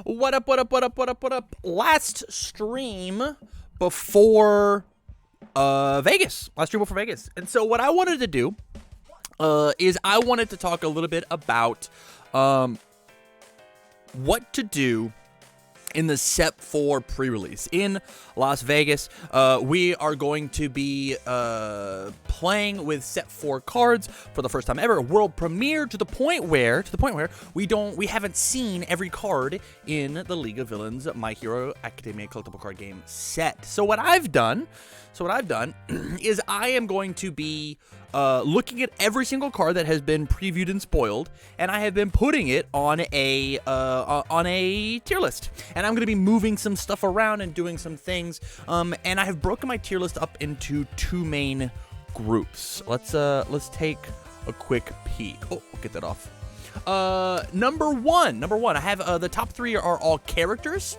What up, what up, what up, what up, what up? Last stream before Vegas. Last stream before Vegas. And so what I wanted to do is I wanted to talk a little bit about what to do in the Set 4 pre-release. In Las Vegas, we are going to be playing with Set 4 cards for the first time ever. World premiere to the point where we haven't seen every card in the League of Villains My Hero Academia collectible card game set. So what I've done is I am going to be looking at every single card that has been previewed and spoiled, and I have been putting it on a tier list. And I'm going to be moving some stuff around and doing some things. And I have broken my tier list up into two main groups. Let's take a quick peek. Oh, I'll get that off. Number one. I have the top three are all characters,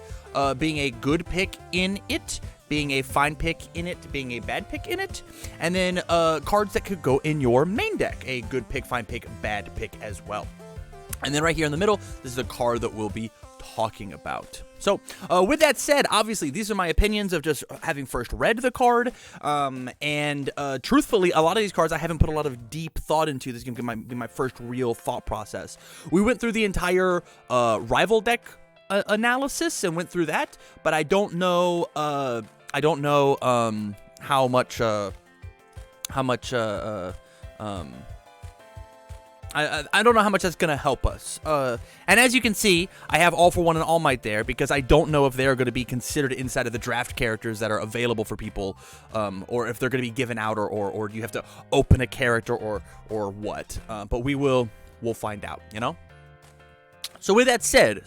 being a good pick in it, being a fine pick in it, being a bad pick in it, and then cards that could go in your main deck. A good pick, fine pick, bad pick as well. And then right here in the middle, this is a card that we'll be talking about. So with that said, obviously these are my opinions of just having first read the card, and truthfully, a lot of these cards I haven't put a lot of deep thought into. This is going to be my first real thought process. We went through the entire rival deck analysis and went through that, but I don't know how much I don't know how much that's going to help us. And as you can see, I have All For One and All Might there because I don't know if they're going to be considered inside of the draft characters that are available for people, or if they're going to be given out, or you have to open a character or what. But we'll find out, you know? So with that said,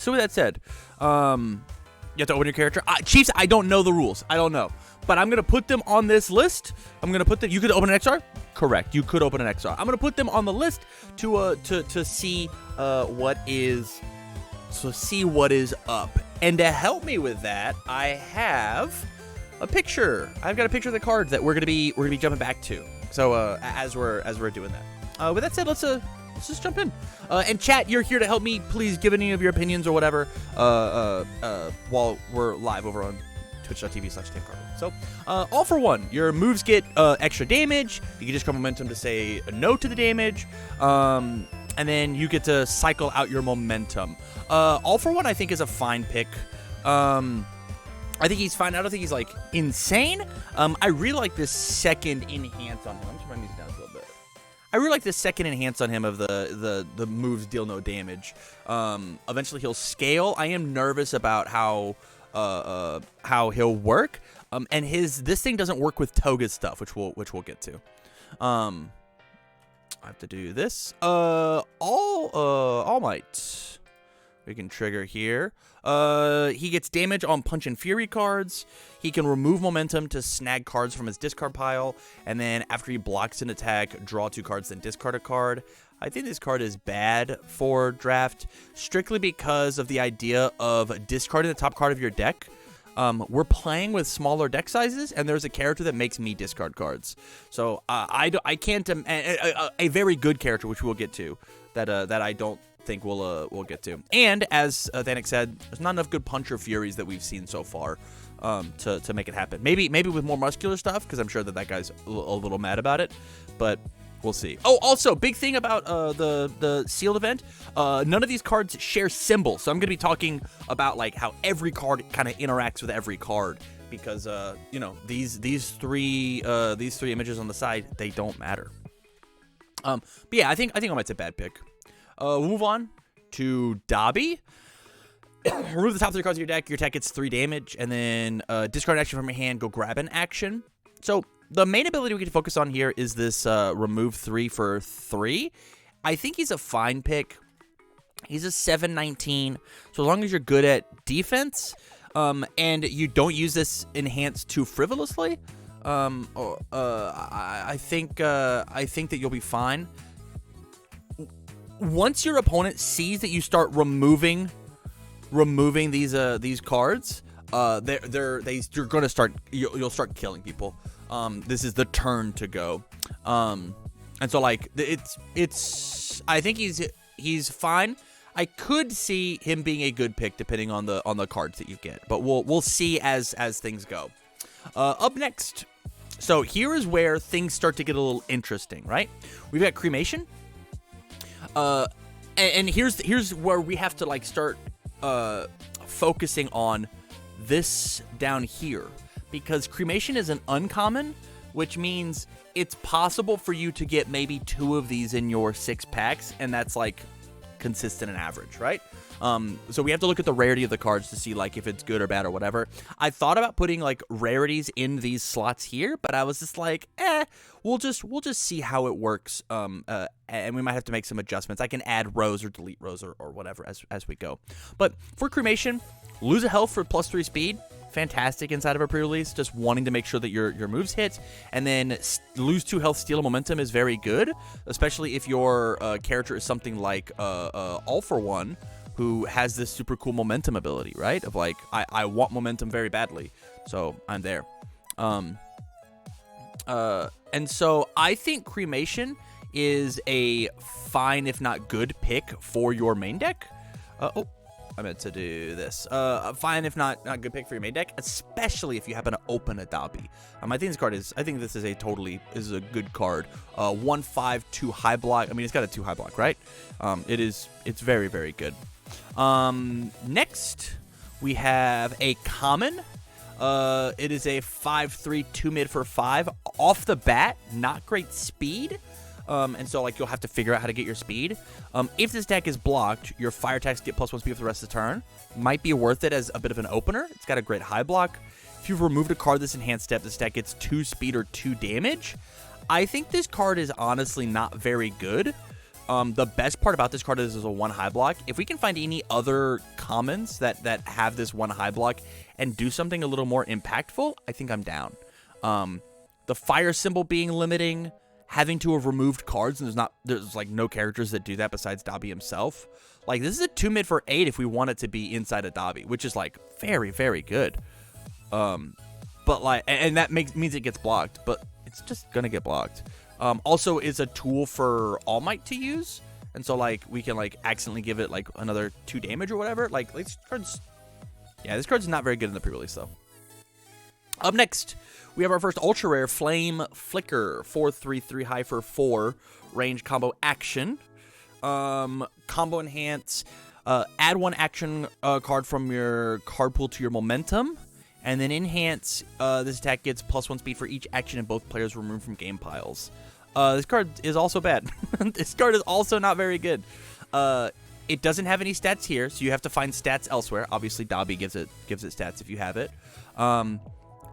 you have to open your character. Chiefs, I don't know the rules. I don't know. But I'm going to put them on this list. I'm going to put them... You could open an XR? Correct. You could open an XR. I'm going to put them on the list to see what is... So see what is up. And to help me with that, I have a picture. I've got a picture of the cards that we're going to be jumping back to. So as we're doing that. With that said, let's just jump in. And chat, you're here to help me. Please give any of your opinions or whatever while we're live over on twitch.tv/TamCardwell. So, All For One, your moves get extra damage. You can just call momentum to say no to the damage. And then you get to cycle out your momentum. All For One, I think, is a fine pick. I think he's fine. I don't think he's, like, insane. I really like this second enhance on him. I'm just running these down a little bit. I really like this second enhance on him of the moves deal no damage. Eventually he'll scale. I am nervous about how he'll work. And this thing doesn't work with Toga's stuff, which we'll get to. I have to do this. All Might. We can trigger here. He gets damage on Punch and Fury cards. He can remove momentum to snag cards from his discard pile. And then after he blocks an attack, draw 2 cards, then discard a card. I think this card is bad for draft, strictly because of the idea of discarding the top card of your deck. We're playing with smaller deck sizes, and there's a character that makes me discard cards. So I can't a very good character, which we'll get to, that I don't think we'll get to. And as Thanik said, there's not enough good Punch or Furies that we've seen so far to make it happen. Maybe with more muscular stuff, because I'm sure that guy's a little mad about it, but we'll see. Oh, also, big thing about the sealed event, none of these cards share symbols, so I'm going to be talking about like how every card kind of interacts with every card, because you know, these three images on the side, they don't matter. But yeah, I think I might say bad pick. We'll move on to Dobby. Remove the top 3 cards of your deck. Your attack gets 3 damage, and then discard an action from your hand. Go grab an action. So the main ability we can focus on here is this remove 3 for 3. I think he's a fine pick. He's a 719. So as long as you're good at defense, and you don't use this enhance too frivolously, I think that you'll be fine. Once your opponent sees that you start removing these cards, you're gonna start. You'll start killing people. This is the turn to go. And so like it's. I think he's fine. I could see him being a good pick depending on the cards that you get, but we'll see as things go. Up next, so here is where things start to get a little interesting, right? We've got Cremation, and here's where we have to like start focusing on this down here, because Cremation is an uncommon, which means it's possible for you to get maybe 2 of these in your 6 packs, and that's like consistent and average, right? So we have to look at the rarity of the cards to see like if it's good or bad or whatever. I thought about putting like rarities in these slots here, but I was just like, we'll just see how it works. And we might have to make some adjustments. I can add rows or delete rows or whatever as we go. But for Cremation, lose a health for +3 speed. Fantastic inside of a pre-release, just wanting to make sure that your moves hit, and then lose 2 health, steal a momentum is very good, especially if your character is something like All for One, who has this super cool momentum ability, right? Of like, I want momentum very badly, so I'm there. And so I think Cremation is a fine, if not good, pick for your main deck. I meant to do this. Fine, if not good pick for your main deck, especially if you happen to open a Dobby. I think this is a good card. 1/5, 2 high block. I mean, it's got a 2 high block, right? It's very, very good. Next, we have a common. It is a 5/3, 2 mid for 5. Off the bat, not great speed. And so, like, you'll have to figure out how to get your speed. If this deck is blocked, your fire attacks get +1 speed for the rest of the turn. Might be worth it as a bit of an opener. It's got a great high block. If you've removed a card this enhanced step, this deck gets 2 speed or 2 damage. I think this card is honestly not very good. The best part about this card is a 1 high block. If we can find any other commons that have this 1 high block and do something a little more impactful, I think I'm down. The fire symbol being limiting, having to have removed cards, and there's like no characters that do that besides Dobby himself. Like, this is a 2 mid for 8 if we want it to be inside a Dobby, which is like very, very good. But like, and that means it gets blocked, but it's just gonna get blocked. Also is a tool for All Might to use, and so like we can like accidentally give it like another 2 damage or whatever. Like this card's not very good in the pre-release though. Up next, we have our first ultra rare Flame Flicker, 4/3, 3 high for 4 range combo action. Combo enhance, add 1 action card from your card pool to your momentum, and then enhance. This attack gets +1 speed for each action and both players removed from game piles. This card is also bad. This card is also not very good. It doesn't have any stats here, so you have to find stats elsewhere. Obviously, Dobby gives it stats if you have it.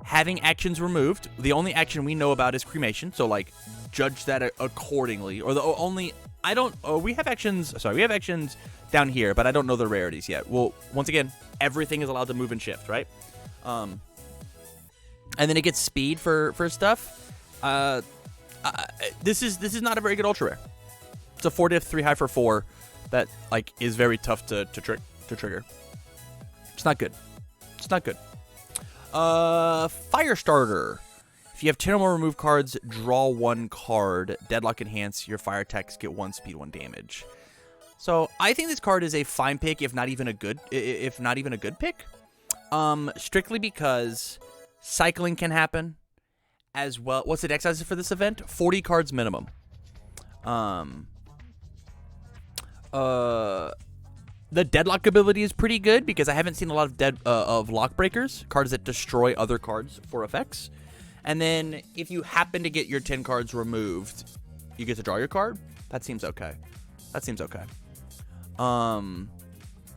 Having actions removed, the only action we know about is Cremation, so like judge that accordingly. Or the only we have actions. Sorry, we have actions down here, but I don't know the rarities yet. Well, once again, everything is allowed to move and shift, right? And then it gets speed for stuff. This is not a very good ultra rare. It's a 4-diff 3 high for 4 that like is very tough to trigger. It's not good. It's not good. Firestarter. If you have 10 or more removed cards, draw 1 card. Deadlock enhance. Your fire attacks get 1 speed, 1 damage. So I think this card is a fine pick, if not even a good pick. Strictly because cycling can happen as well. What's the deck size for this event? 40 cards minimum. The Deadlock ability is pretty good because I haven't seen a lot of Lock Breakers, cards that destroy other cards for effects. And then if you happen to get your 10 cards removed, you get to draw your card. That seems okay.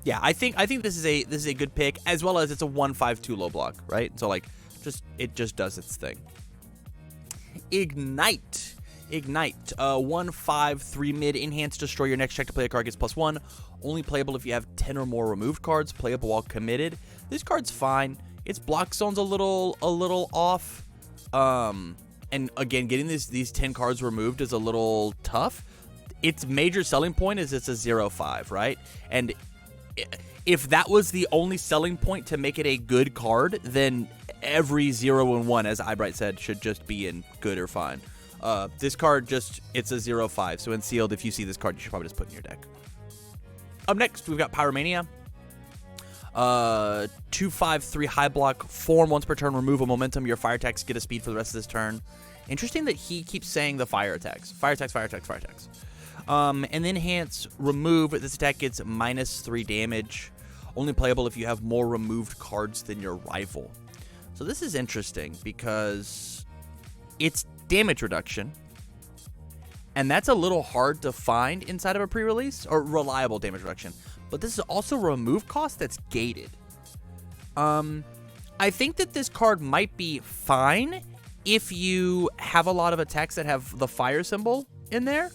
Yeah, I think this is a good pick, as well as it's a 1/5/2 low block, right? So like it just does its thing. Ignite. 1/5/3 mid enhance, destroy your next check to play a card, gets +1. Only playable if you have 10 or more removed cards. Playable while committed. This card's fine. Its block zone's a little off. And again, getting these 10 cards removed is a little tough. Its major selling point is it's a 0/5, right? And if that was the only selling point to make it a good card, then every 0 and 1, as Eyebright said, should just be in good or fine. This card it's a 0/5. So in sealed, if you see this card, you should probably just put it in your deck. Up next, we've got Pyromania. 2/5/3 high block, form once per turn, remove a momentum. Your fire attacks get a speed for the rest of this turn. Interesting that he keeps saying the fire attacks. Fire attacks, fire attacks, fire attacks. And then enhance, remove. This attack gets -3 damage. Only playable if you have more removed cards than your rival. So this is interesting because it's damage reduction. And that's a little hard to find inside of a pre-release, or reliable damage reduction. But this is also remove cost that's gated. I think that this card might be fine if you have a lot of attacks that have the fire symbol in there.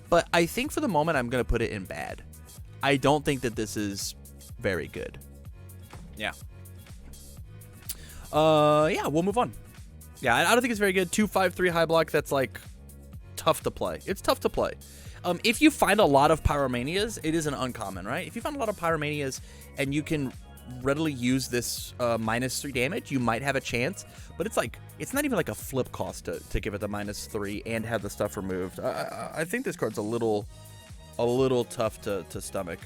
But I think for the moment, I'm going to put it in bad. I don't think that this is very good. Yeah. Yeah, we'll move on. Yeah, I don't think it's very good. 2/5/3 high block, that's like tough to play. It's tough to play. If you find a lot of Pyromanias, it is an uncommon, right? If you find a lot of Pyromanias and you can readily use this -3 damage, you might have a chance. But it's like, it's not even like a flip cost to give it the -3 and have the stuff removed. I think this card's a little tough to stomach.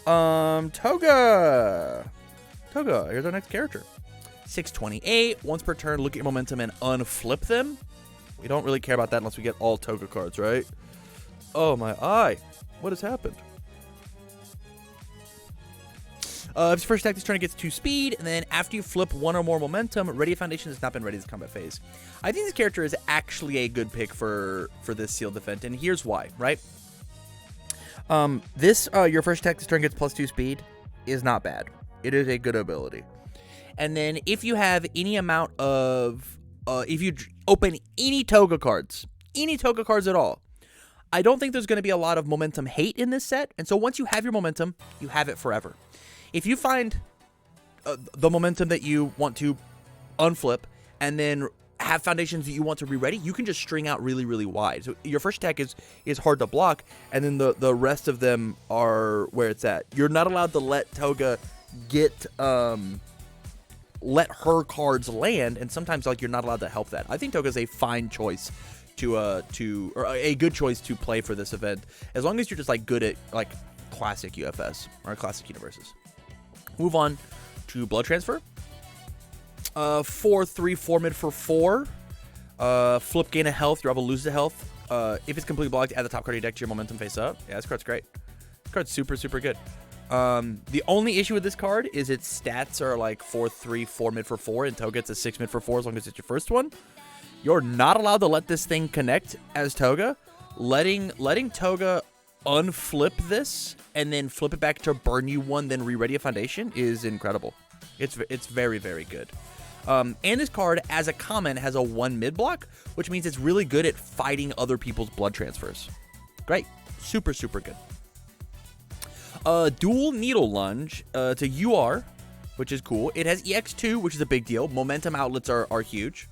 Toga, here's our next character. 6/28, once per turn, look at your momentum and unflip them. We don't really care about that unless we get all Toga cards, right? Oh, my eye. What has happened? If it's first attack this turn, it gets 2 speed, and then after you flip 1 or more momentum, Ready a Foundation has not been ready this combat phase. I think this character is actually a good pick for this sealed event, and here's why, right? Your first attack this turn gets +2 speed is not bad. It is a good ability. And then if you have any amount of, if you open any Toga cards at all, I don't think there's going to be a lot of momentum hate in this set. And so once you have your momentum, you have it forever. If you find the momentum that you want to unflip and then have foundations that you want to re-ready, you can just string out really, really wide. So your first attack is hard to block, and then the rest of them are where it's at. You're not allowed to let Toga get let her cards land, and sometimes like you're not allowed to help that. I think Toga's a fine choice or a good choice to play for this event, as long as you're just like good at like classic UFS or classic universes. Move on to Blood Transfer. 4/3 4 mid for 4. Flip, gain a health. Your rival loses a health. If it's completely blocked, add the top card of your deck to your momentum face up. Yeah, this card's great. This card's super, super good. The only issue with this card is its stats are like 4/3 4 mid for 4, and Toga gets a 6 mid for 4 as long as it's your first one. You're not allowed to let this thing connect as Toga. Letting Toga unflip this and then flip it back to burn you one, then re-ready a foundation is incredible. It's very, very good. And this card, as a common, has a 1 mid block, which means it's really good at fighting other people's blood transfers. Great. Super, super good. Dual Needle Lunge to UR, which is cool. It has EX2, which is a big deal. Momentum outlets are huge.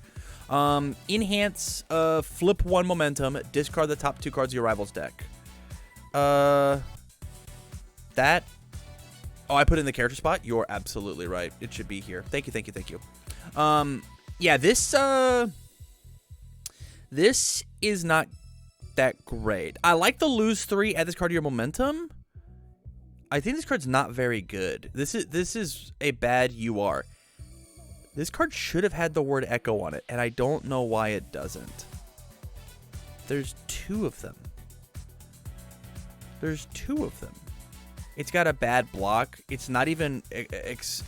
Enhance, flip 1 momentum, discard the top 2 cards of your rival's deck. That... Oh, I put it in the character spot? You're absolutely right. It should be here. Thank you, thank you, thank you. Yeah, this is not that great. I like the lose 3, add this card to your momentum. I think this card's not very good. This is a bad UR. This card should have had the word Echo on it, and I don't know why it doesn't. There's 2 of them. There's 2 of them. It's got a bad block. It's not even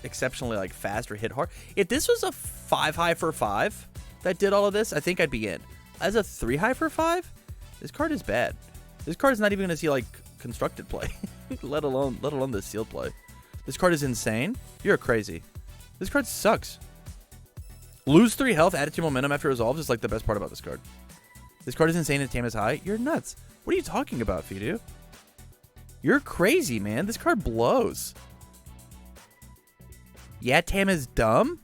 exceptionally like fast or hit hard. If this was a 5 high for 5 that did all of this, I think I'd be in. As a 3 high for 5, this card is bad. This card is not even going to see like constructed play, let alone the sealed play. This card is insane. You're crazy. This card sucks. Lose 3 health, add it to your momentum after it resolves is like the best part about this card. This card is insane and Tam is high. You're nuts. What are you talking about, Fidu? You're crazy, man. This card blows. Yeah, Tam is dumb.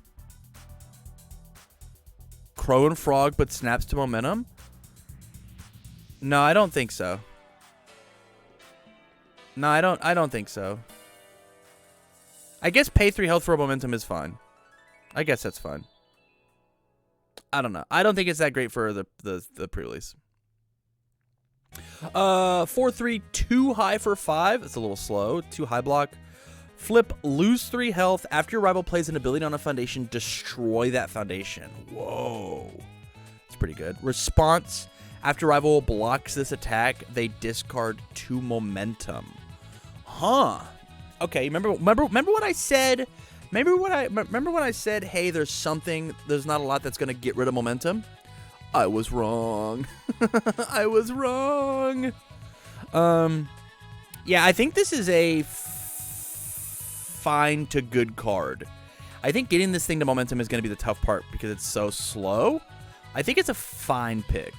Crow and Frog, but snaps to momentum. No, I don't think so. No, I don't think so. I guess pay 3 health for a momentum is fine. I guess that's fine. I don't know. I don't think it's that great for the pre-release. 4-3, too high for 5. It's a little slow. Too high block. Flip, lose 3 health. After your rival plays an ability on a foundation, destroy that foundation. Whoa. That's pretty good. Response, after rival blocks this attack, they discard 2 momentum. Huh. Okay, remember what I said? Remember when I said, hey, there's not a lot that's going to get rid of momentum? I was wrong. I was wrong. Yeah, I think this is a fine to good card. I think getting this thing to momentum is going to be the tough part because it's so slow. I think it's a fine pick.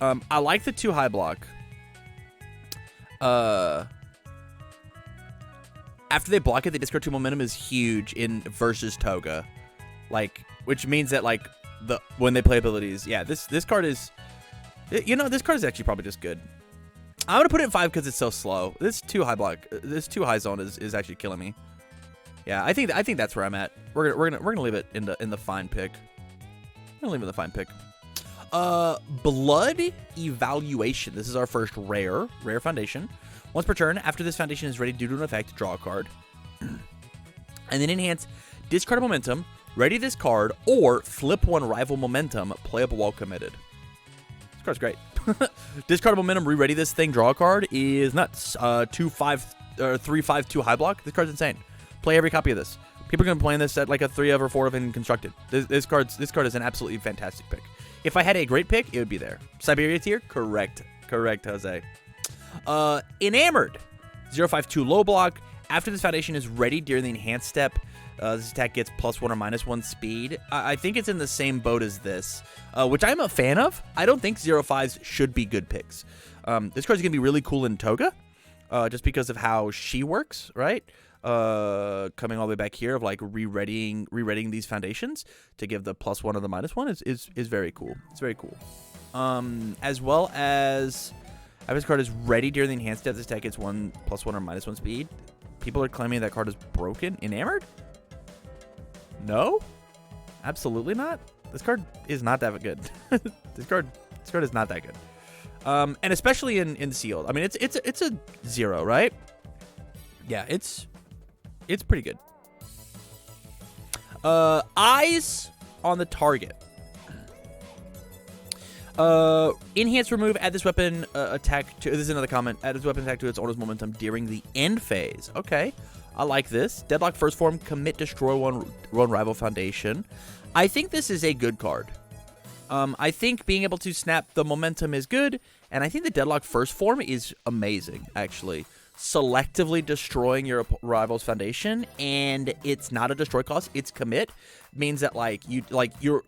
I like the 2 high block. After they block it, they discard 2 momentum is huge in versus Toga. Like, which means that like when they play abilities, yeah, this card is, you know, this card is actually probably just good. I'm gonna put it in 5 because it's so slow. This 2 high block, this 2 high zone is actually killing me. Yeah, I think that's where I'm at. We're gonna leave it in the fine pick. I'm gonna leave it in the fine pick. Blood Evaluation. This is our first rare foundation. Once per turn, after this foundation is ready due to an effect, draw a card. And then enhance, discard a momentum, ready this card, or flip 1 rival momentum, playable while committed. This card's great. Discard a momentum, re-ready this thing, draw a card is nuts. 3-5-2 high block. This card's insane. Play every copy of this. People are gonna be playing this at like a 3 of or 4 of in constructed. This card is an absolutely fantastic pick. If I had a great pick, it would be there. Siberia tier, correct, Jose. Enamored, 0-5-2 low block. After this foundation is ready during the enhanced step, this attack gets +1 or -1 speed. I think it's in the same boat as this, which I'm a fan of. I don't think 0-5s should be good picks. This card's gonna be really cool in Toga, just because of how she works, right? Coming all the way back here of like re-readying these foundations to give the +1 or the -1 is very cool. It's very cool. As well as after this card is ready during the enhanced step, this attack gets +1 or -1 speed. People are claiming that card is broken. Enamored? No, absolutely not. This card is not that good. This card is not that good. And especially in sealed. I mean, it's a 0, right? Yeah, it's pretty good. Eyes on the target. Enhance, remove, add this weapon attack to, this is another comment, add this weapon attack to its owner's momentum during the end phase. Okay, I like this. Deadlock first form, commit, destroy one rival foundation. I think this is a good card. I think being able to snap the momentum is good, and I think the Deadlock first form is amazing, actually. Selectively destroying your rival's foundation, and it's not a destroy cost, it's commit, means that you're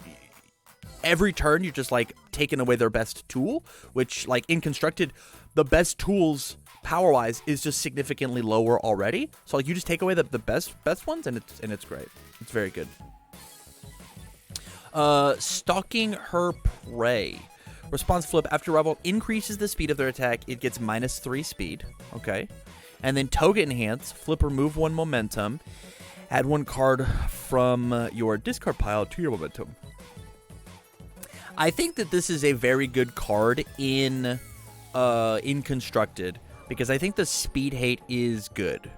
every turn you're just like taking away their best tool, which like in constructed the best tools power wise is just significantly lower already, so like you just take away the best ones, and it's great. It's very good. Stalking her prey. Response flip, after rival increases the speed of their attack, it gets -3 speed. Okay. And then Toga enhance, flip, remove 1 momentum, add 1 card from your discard pile to your momentum. I think that this is a very good card in constructed, because I think the speed hate is good.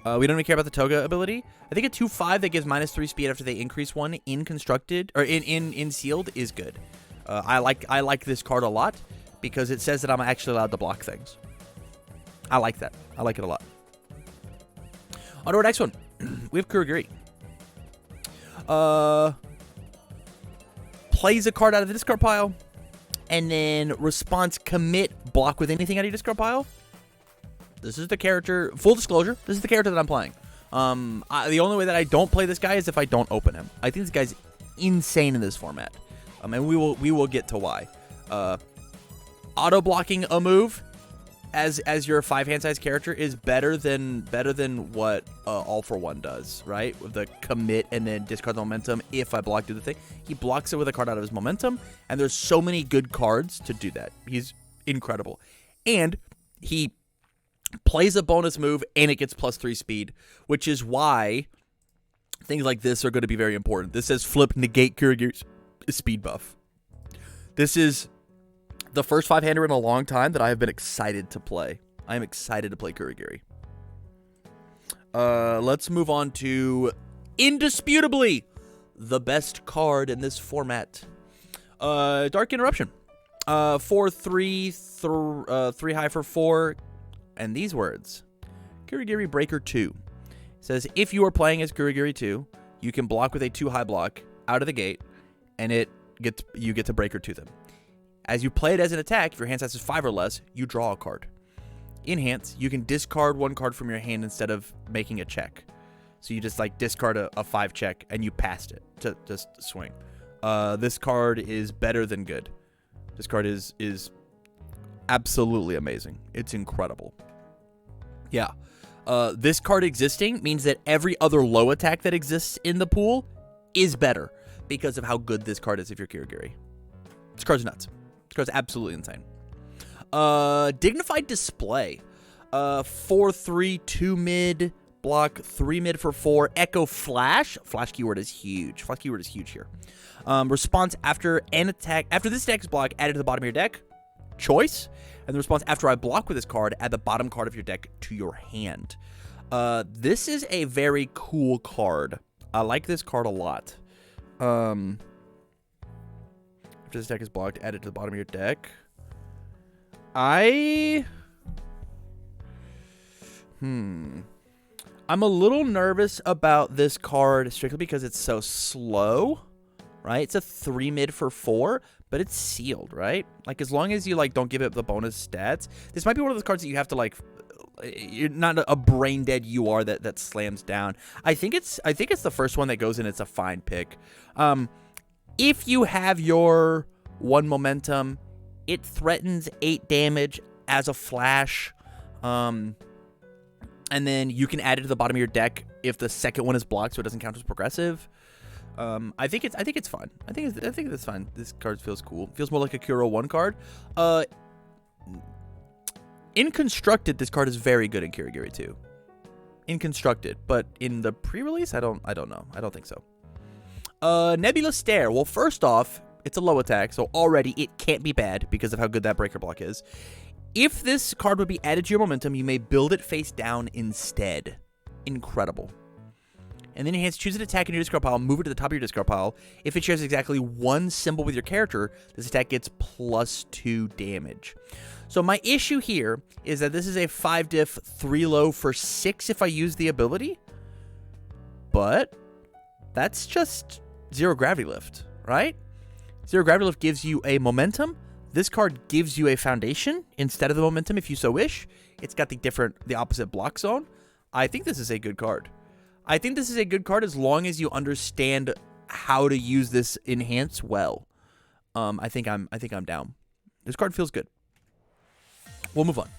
We don't even care about the Toga ability. I think a 2-5 that gives -3 speed after they increase 1 in constructed or in sealed is good. I like this card a lot because it says that I'm actually allowed to block things. I like that. I like it a lot. On to our next one. We have Kuragiri. Plays a card out of the discard pile, and then response commit, block with anything out of your discard pile. This is the character. Full disclosure, this is the character that I'm playing. The only way that I don't play this guy is if I don't open him. I think this guy's insane in this format. And we will get to why. Auto blocking a move as your 5-hand size character is better than what All for One does, right? With the commit and then discard the momentum. If I block, do the thing. He blocks it with a card out of his momentum, and there's so many good cards to do that. He's incredible, and he plays a bonus move, and it gets +3 speed, which is why things like this are going to be very important. This says flip, negate Kuragiri's speed buff. This is The first 5-hander in a long time that I have been excited to play. I am excited to play Kurogiri. Let's move on to indisputably the best card in this format. Dark Interruption. 4/3, 3 high for 4, and these words. Kurogiri Breaker 2. Says, if you are playing as Kurogiri 2, you can block with a 2 high block out of the gate, and you get to Breaker 2 them. As you play it as an attack, if your hand size is 5 or less, you draw a card. Enhance, you can discard 1 card from your hand instead of making a check. So you just like discard a 5 check and you passed it to just swing. This card is better than good. This card is absolutely amazing. It's incredible. Yeah. This card existing means that every other low attack that exists in the pool is better because of how good this card is if you're Kurogiri. This card's nuts. This card's absolutely insane. Dignified Display. 4/3, 2 mid, block 3 mid for 4. Echo Flash. Flash keyword is huge. Flash keyword is huge here. Response after an attack. After this attack is blocked, added to the bottom of your deck. Choice. And the response after I block with this card, add the bottom card of your deck to your hand. This is a very cool card. I like this card a lot. After this deck is blocked, add it to the bottom of your deck. I'm a little nervous about this card strictly because it's so slow, right? It's a 3 mid for 4, but it's sealed, right? Like, as long as you, like, don't give it the bonus stats, this might be one of those cards that you have to, like, you're not a brain dead UR that slams down. I think it's the first one that goes in. It's a fine pick. If you have your 1 momentum, it threatens 8 damage as a flash. And then you can add it to the bottom of your deck if the second one is blocked, so it doesn't count as progressive. I think it's fun. I think that's fine. This card feels cool. Feels more like a Kuro 1 card. In Constructed, this card is very good in Kurogiri 2. In Constructed, but in the pre-release, I don't know. I don't think so. Nebula Stare. Well, first off, it's a low attack, so already it can't be bad because of how good that breaker block is. If this card would be added to your momentum, you may build it face down instead. Incredible. And then enhance, choose an attack in your discard pile, move it to the top of your discard pile. If it shares exactly 1 symbol with your character, this attack gets +2 damage. So my issue here is that this is a 5 diff, 3 low for 6 if I use the ability. But that's just 0 gravity lift, right? 0 gravity lift gives you a momentum. This card gives you a foundation instead of the momentum if you so wish. It's got the opposite block zone. I think this is a good card. I think this is a good card as long as you understand how to use this enhance well. I think I'm down. This card feels good. We'll move on.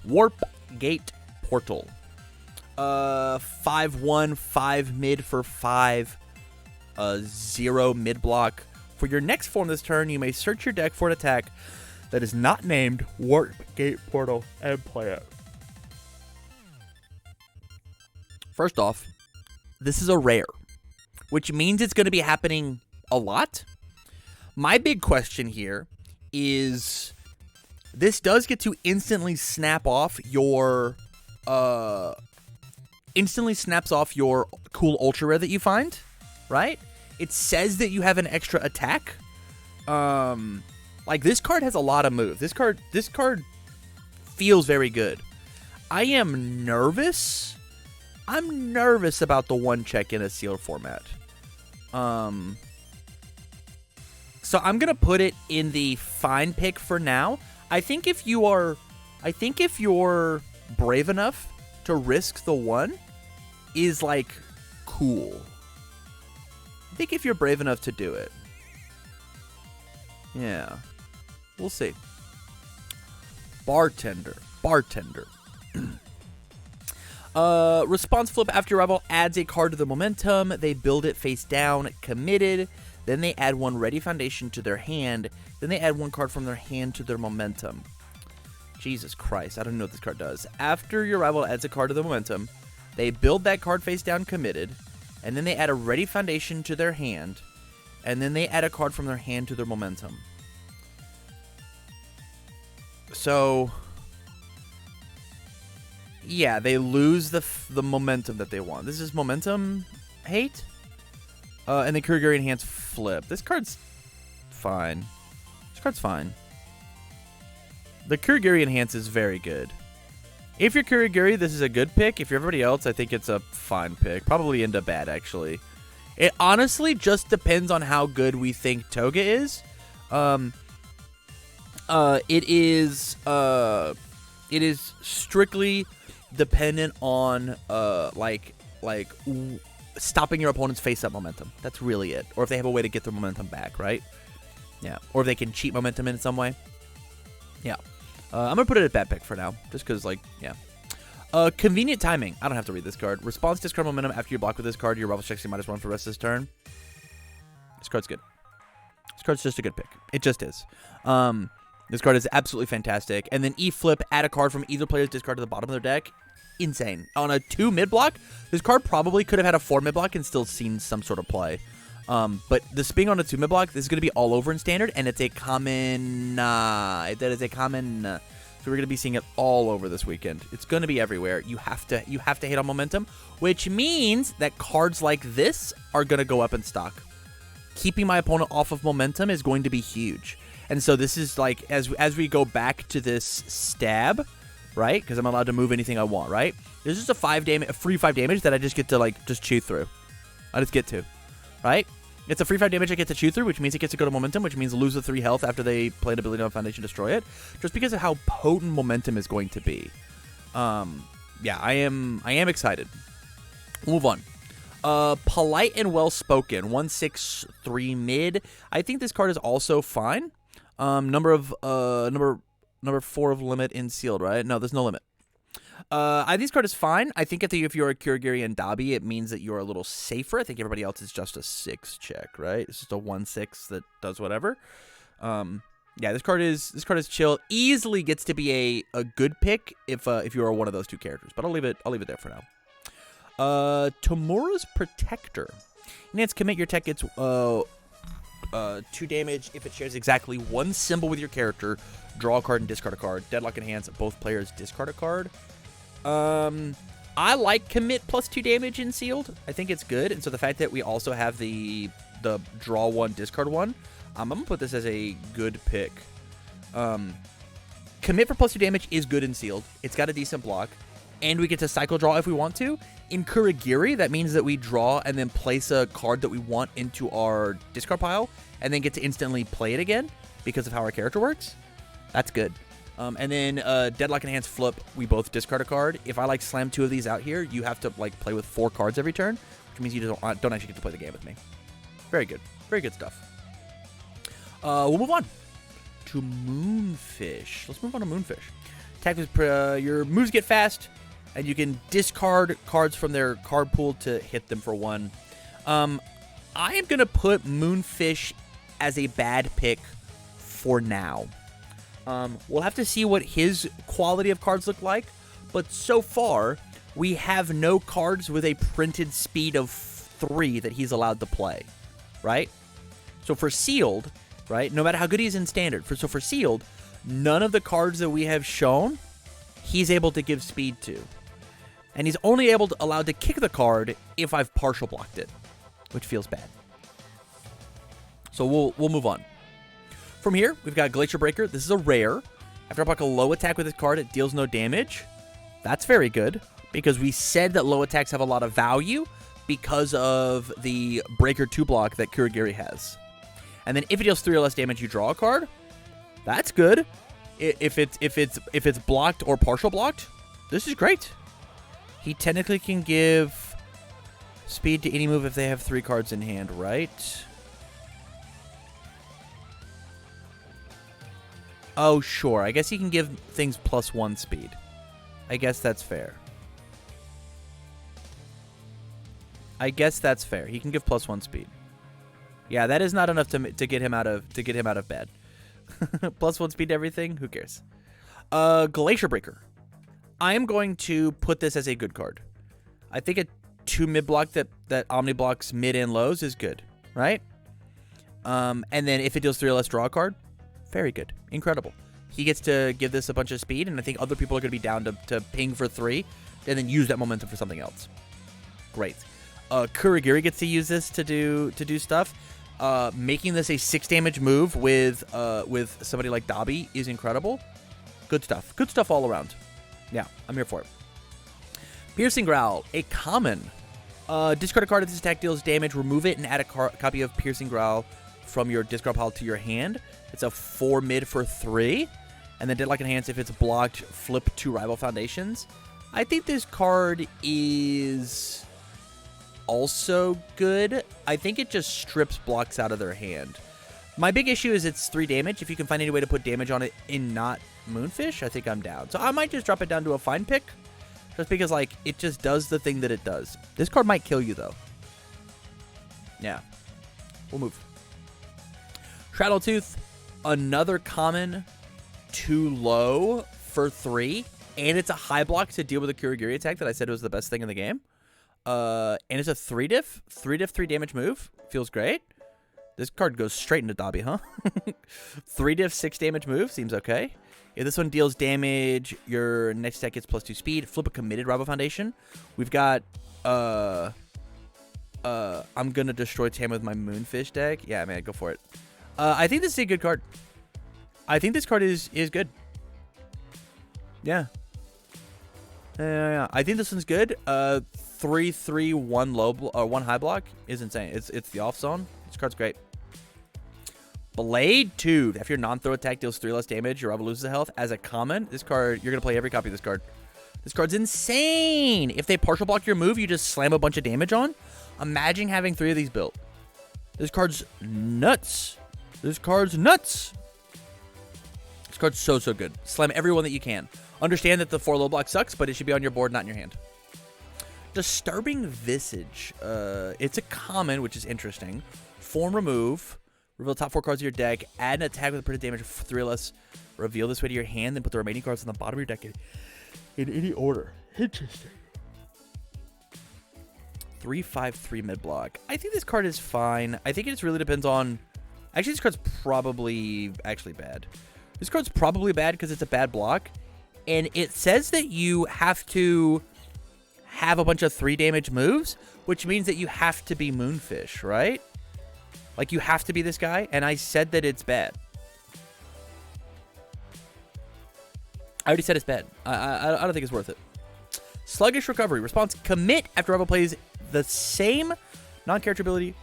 Warp Gate Portal. 5/1, 5 mid for 5. 0 mid block. For your next form this turn, you may search your deck for an attack that is not named Warp Gate Portal and play it. First off, this is a rare, which means it's going to be happening a lot. My big question here is, this does get to instantly snap off your, cool ultra rare that you find, right? It says that you have an extra attack. Like, this card has a lot of moves. This card feels very good. I am nervous. I'm nervous about the 1 check in a sealed format. So I'm gonna put it in the fine pick for now. I think if you're brave enough to risk the 1, is like cool. I think if you're brave enough to do it. Yeah. We'll see. Bartender. Response flip after your rival adds a card to the momentum. They build it face down, committed. Then they add 1 ready foundation to their hand. Then they add 1 card from their hand to their momentum. Jesus Christ, I don't know what this card does. After your rival adds a card to the momentum, they build that card face down, committed. And then they add a ready foundation to their hand. And then they add a card from their hand to their momentum. So, yeah, they lose the momentum that they want. This is momentum hate. And then Kurigiri Enhance flip. This card's fine. This card's fine. The Kurigiri Enhance is very good. If you're Kurigiri, this is a good pick. If you're everybody else, I think it's a fine pick. Probably into bad, actually. It honestly just depends on how good we think Toga is. It is strictly dependent on stopping your opponent's face-up momentum. That's really it. Or if they have a way to get their momentum back, right? Yeah. Or if they can cheat momentum in some way. Yeah. I'm going to put it at bad pick for now. Just because, yeah. Convenient timing. I don't have to read this card. Response discard momentum after you block with this card. Your rival checks you -1 for the rest of this turn. This card's good. This card's just a good pick. It just is. This card is absolutely fantastic. And then E-flip, add a card from either player's discard to the bottom of their deck. Insane. On a 2 mid block, this card probably could have had a 4 mid block and still seen some sort of play. But the sping on a 2 mid block, this is going to be all over in standard, and it's a common. That is a common. So we're going to be seeing it all over this weekend. It's going to be everywhere. You have to hit on momentum, which means that cards like this are going to go up in stock. Keeping my opponent off of momentum is going to be huge. And so this is like, as we go back to this stab, right? Because I'm allowed to move anything I want, right? There's just a free 5 damage that I just get to just chew through. I just get to, right? It's a free 5 damage I get to chew through, which means it gets to go to momentum, which means lose the 3 health after they play an ability on Foundation, destroy it. Just because of how potent momentum is going to be. Yeah, I am excited. We'll move on. Polite and Well-Spoken, 1/6/3 mid. I think this card is also fine. Number 4 of limit in sealed, right? No, there's no limit. I think this card is fine. I think if you're a Kurigiri and Dabi, it means that you're a little safer. I think everybody else is just a 6 check, right? It's just a 1/6 that does whatever. Yeah, this card is chill. Easily gets to be a good pick if you are one of those 2 characters. But I'll leave it there for now. Tamura's Protector. Enhance commit, your tech gets 2 damage if it shares exactly 1 symbol with your character. Draw a card and discard a card. Deadlock Enhance, both players discard a card. I like commit plus 2 damage in sealed. I think it's good. And so the fact that we also have the draw 1, discard 1, I'm going to put this as a good pick. Commit for plus 2 damage is good in sealed. It's got a decent block. And we get to cycle draw if we want to. In Kurigiri, that means that we draw and then place a card that we want into our discard pile and then get to instantly play it again because of how our character works. That's good. And then Deadlock Enhance flip, we both discard a card. If I slam 2 of these out here, you have to play with 4 cards every turn, which means you don't actually get to play the game with me. Very good. Very good stuff. We'll move on to Moonfish. Let's move on to Moonfish. Attack with your moves get fast, and you can discard cards from their card pool to hit them for 1. I am going to put Moonfish as a bad pick for now. We'll have to see what his quality of cards look like, but so far, we have no cards with a printed speed of 3 that he's allowed to play, right? So for sealed, right, no matter how good he is in standard, so for sealed, none of the cards that we have shown, he's able to give speed to. And he's only allowed to kick the card if I've partial blocked it, which feels bad. So we'll move on. From here, we've got Glacier Breaker. This is a rare. After I block a low attack with this card, it deals no damage. That's very good, because we said that low attacks have a lot of value because of the Breaker 2 block that Kurigiri has. And then if it deals 3 or less damage, you draw a card. That's good. If it's blocked or partial blocked, this is great. He technically can give speed to any move if they have 3 cards in hand, right? Oh, sure. I guess he can give things +1 speed. I guess that's fair. He can give +1 speed. Yeah, that is not enough to get him out of bed. +1 speed to everything? Who cares? Glacier Breaker. I am going to put this as a good card. I think a 2 mid block that Omni blocks mid and lows is good, right? And then if it deals 3 or less, draw a card. Very good. Incredible. he gets to give this a bunch of speed, and I think other people are going to be down to ping for 3 and then use that momentum for something else. Great. Kuragiri gets to use this to do stuff. Making this a 6 damage move with somebody like Dabi is incredible. Good stuff. Good stuff all around. Yeah, I'm here for it. Piercing Growl, a common. Discard a card if this attack deals damage. Remove it and add a copy of Piercing Growl from your discard pile to your hand. It's a 4 mid for 3. And then Deadlock Enhance, if it's blocked, flip 2 Rival Foundations. I think this card is also good. I think it just strips blocks out of their hand. My big issue is it's 3 damage. If you can find any way to put damage on it in not Moonfish, I think I'm down. So I might just drop it down to a fine pick. Just because, like, it just does the thing that it does. This card might kill you, though. Yeah. We'll move. Shadow-Tooth, another common, too low for 3. And it's a high block to deal with a Kuragiri attack that I said was the best thing in the game. And it's a 3 diff. 3 diff, 3 damage move. Feels great. This card goes straight into Dabi, huh? 3 diff, 6 damage move. Seems okay. If this one deals damage, your next attack gets +2 speed. Flip a committed Rival Foundation. We've got, I'm gonna destroy Tam with my Moonfish deck. Yeah, man, go for it. I think this is a good card. I think this card is good. Yeah. Yeah. I think this one's good. 3/3 1 low 1 high block is insane. It's the off zone. This card's great. Blade Tooth. After your non-throw attack deals 3 less damage, your rival loses a health. As a common, this card, you're going to play every copy of this card. This card's insane. If they partial block your move, you just slam a bunch of damage on. Imagine having 3 of these built. This card's nuts. This card's nuts. This card's so good. Slam everyone that you can. Understand that the 4 low block sucks, but it should be on your board, not in your hand. Disturbing Visage. It's a common, which is interesting. Form remove. Reveal the top 4 cards of your deck. Add an attack with a printed damage of 3 or less. Reveal this way to your hand, then put the remaining cards on the bottom of your deck in any order. Interesting. 3/5/3 mid block. I think this card is fine. I think it just really depends on... Actually, this card's probably actually bad. This card's probably bad because it's a bad block. And it says that you have to have a bunch of 3 damage moves, which means that you have to be Moonfish, right? Like, you have to be this guy, and I said that it's bad. I already said it's bad. I don't think it's worth it. Sluggish Recovery. Response, commit after rival plays the same non-character ability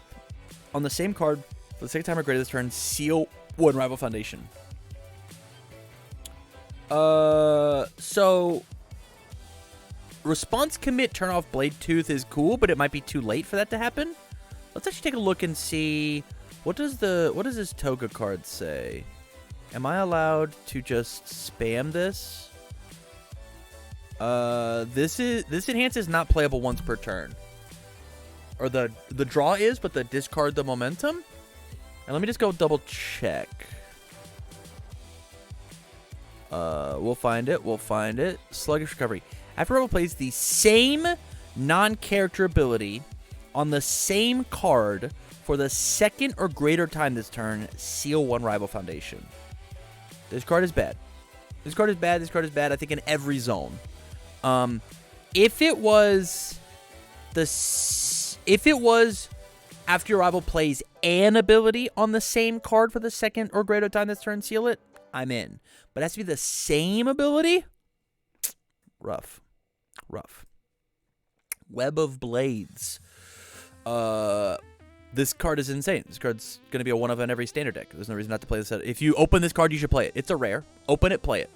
on the same card for the second time or greater this turn. Seal 1 Rival Foundation. So... Response commit turn off Blade Tooth is cool, but it might be too late for that to happen. Let's actually take a look and see what does this Toga card say? Am I allowed to just spam this? This enhance is not playable once per turn. Or the draw is, but the discard the momentum. And let me just go double check. We'll find it. We'll find it. Sluggish Recovery. After rival plays the same non-character ability on the same card for the second or greater time this turn, seal 1 Rival Foundation. This card is bad. This card is bad. This card is bad, I think, in every zone. If it was after your rival plays an ability on the same card for the second or greater time this turn, seal it, I'm in. But it has to be the same ability? Rough. Web of Blades. This card is insane. This card's going to be a 1 of in every standard deck. There's no reason not to play this. If you open this card, you should play it. It's a rare. Open it, play it.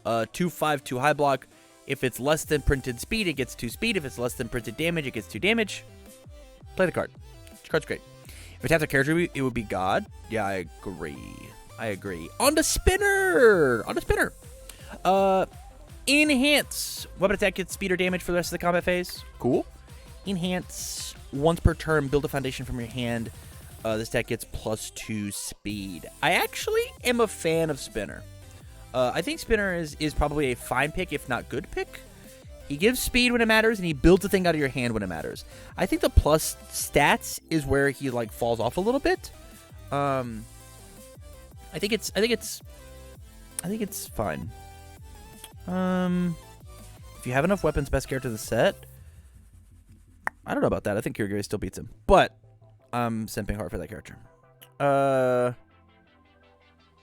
2/5, 2 high block. If it's less than printed speed, it gets 2 speed. If it's less than printed damage, it gets 2 damage. Play the card. This card's great. If it taps a character, it would be God. Yeah, I agree. On to Spinner. Enhance. Weapon attack gets speed or damage for the rest of the combat phase. Cool. Enhance. Once per turn, build a foundation from your hand. This deck gets +2 speed. I actually am a fan of Spinner. I think Spinner is probably a fine pick, if not good pick. He gives speed when it matters, and he builds a thing out of your hand when it matters. I think the plus stats is where he like falls off a little bit. I think it's I think it's fine. If you have enough weapons, best character of the set. I don't know about that. I think Kirigiri still beats him, but I'm simping hard for that character.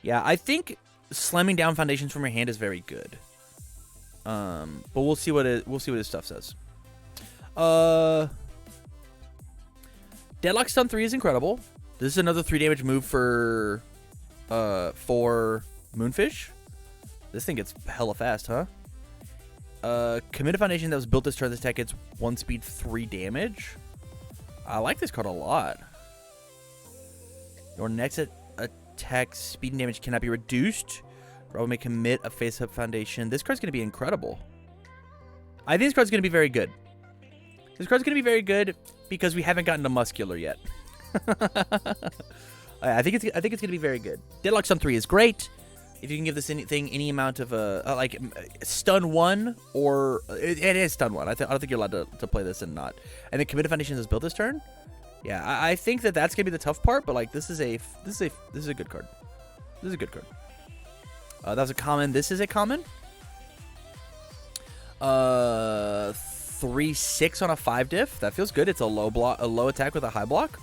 Yeah, I think slamming down foundations from your hand is very good. But we'll see what his stuff says. Deadlock Stun 3 is incredible. This is another 3 damage move for Moonfish. This thing gets hella fast, huh? Commit a foundation that was built this turn. This attack gets 1 speed, 3 damage. I like this card a lot. Your next attack speed and damage cannot be reduced. Robo may commit a face-up foundation. This card's going to be incredible. I think this card's going to be very good. This card's going to be very good because we haven't gotten to Muscular yet. I think it's going to be very good. Deadlock Stun 3 is great. If you can give this any amount of like Stun 1 or it is Stun 1. I don't think you're allowed to play this and not. And then Committed Foundations is built this turn. Yeah, I think that's gonna be the tough part. But like this is a good card. This is a good card. That was a common. This is a common. 3/6 on a 5 diff. That feels good. It's a low attack with a high block.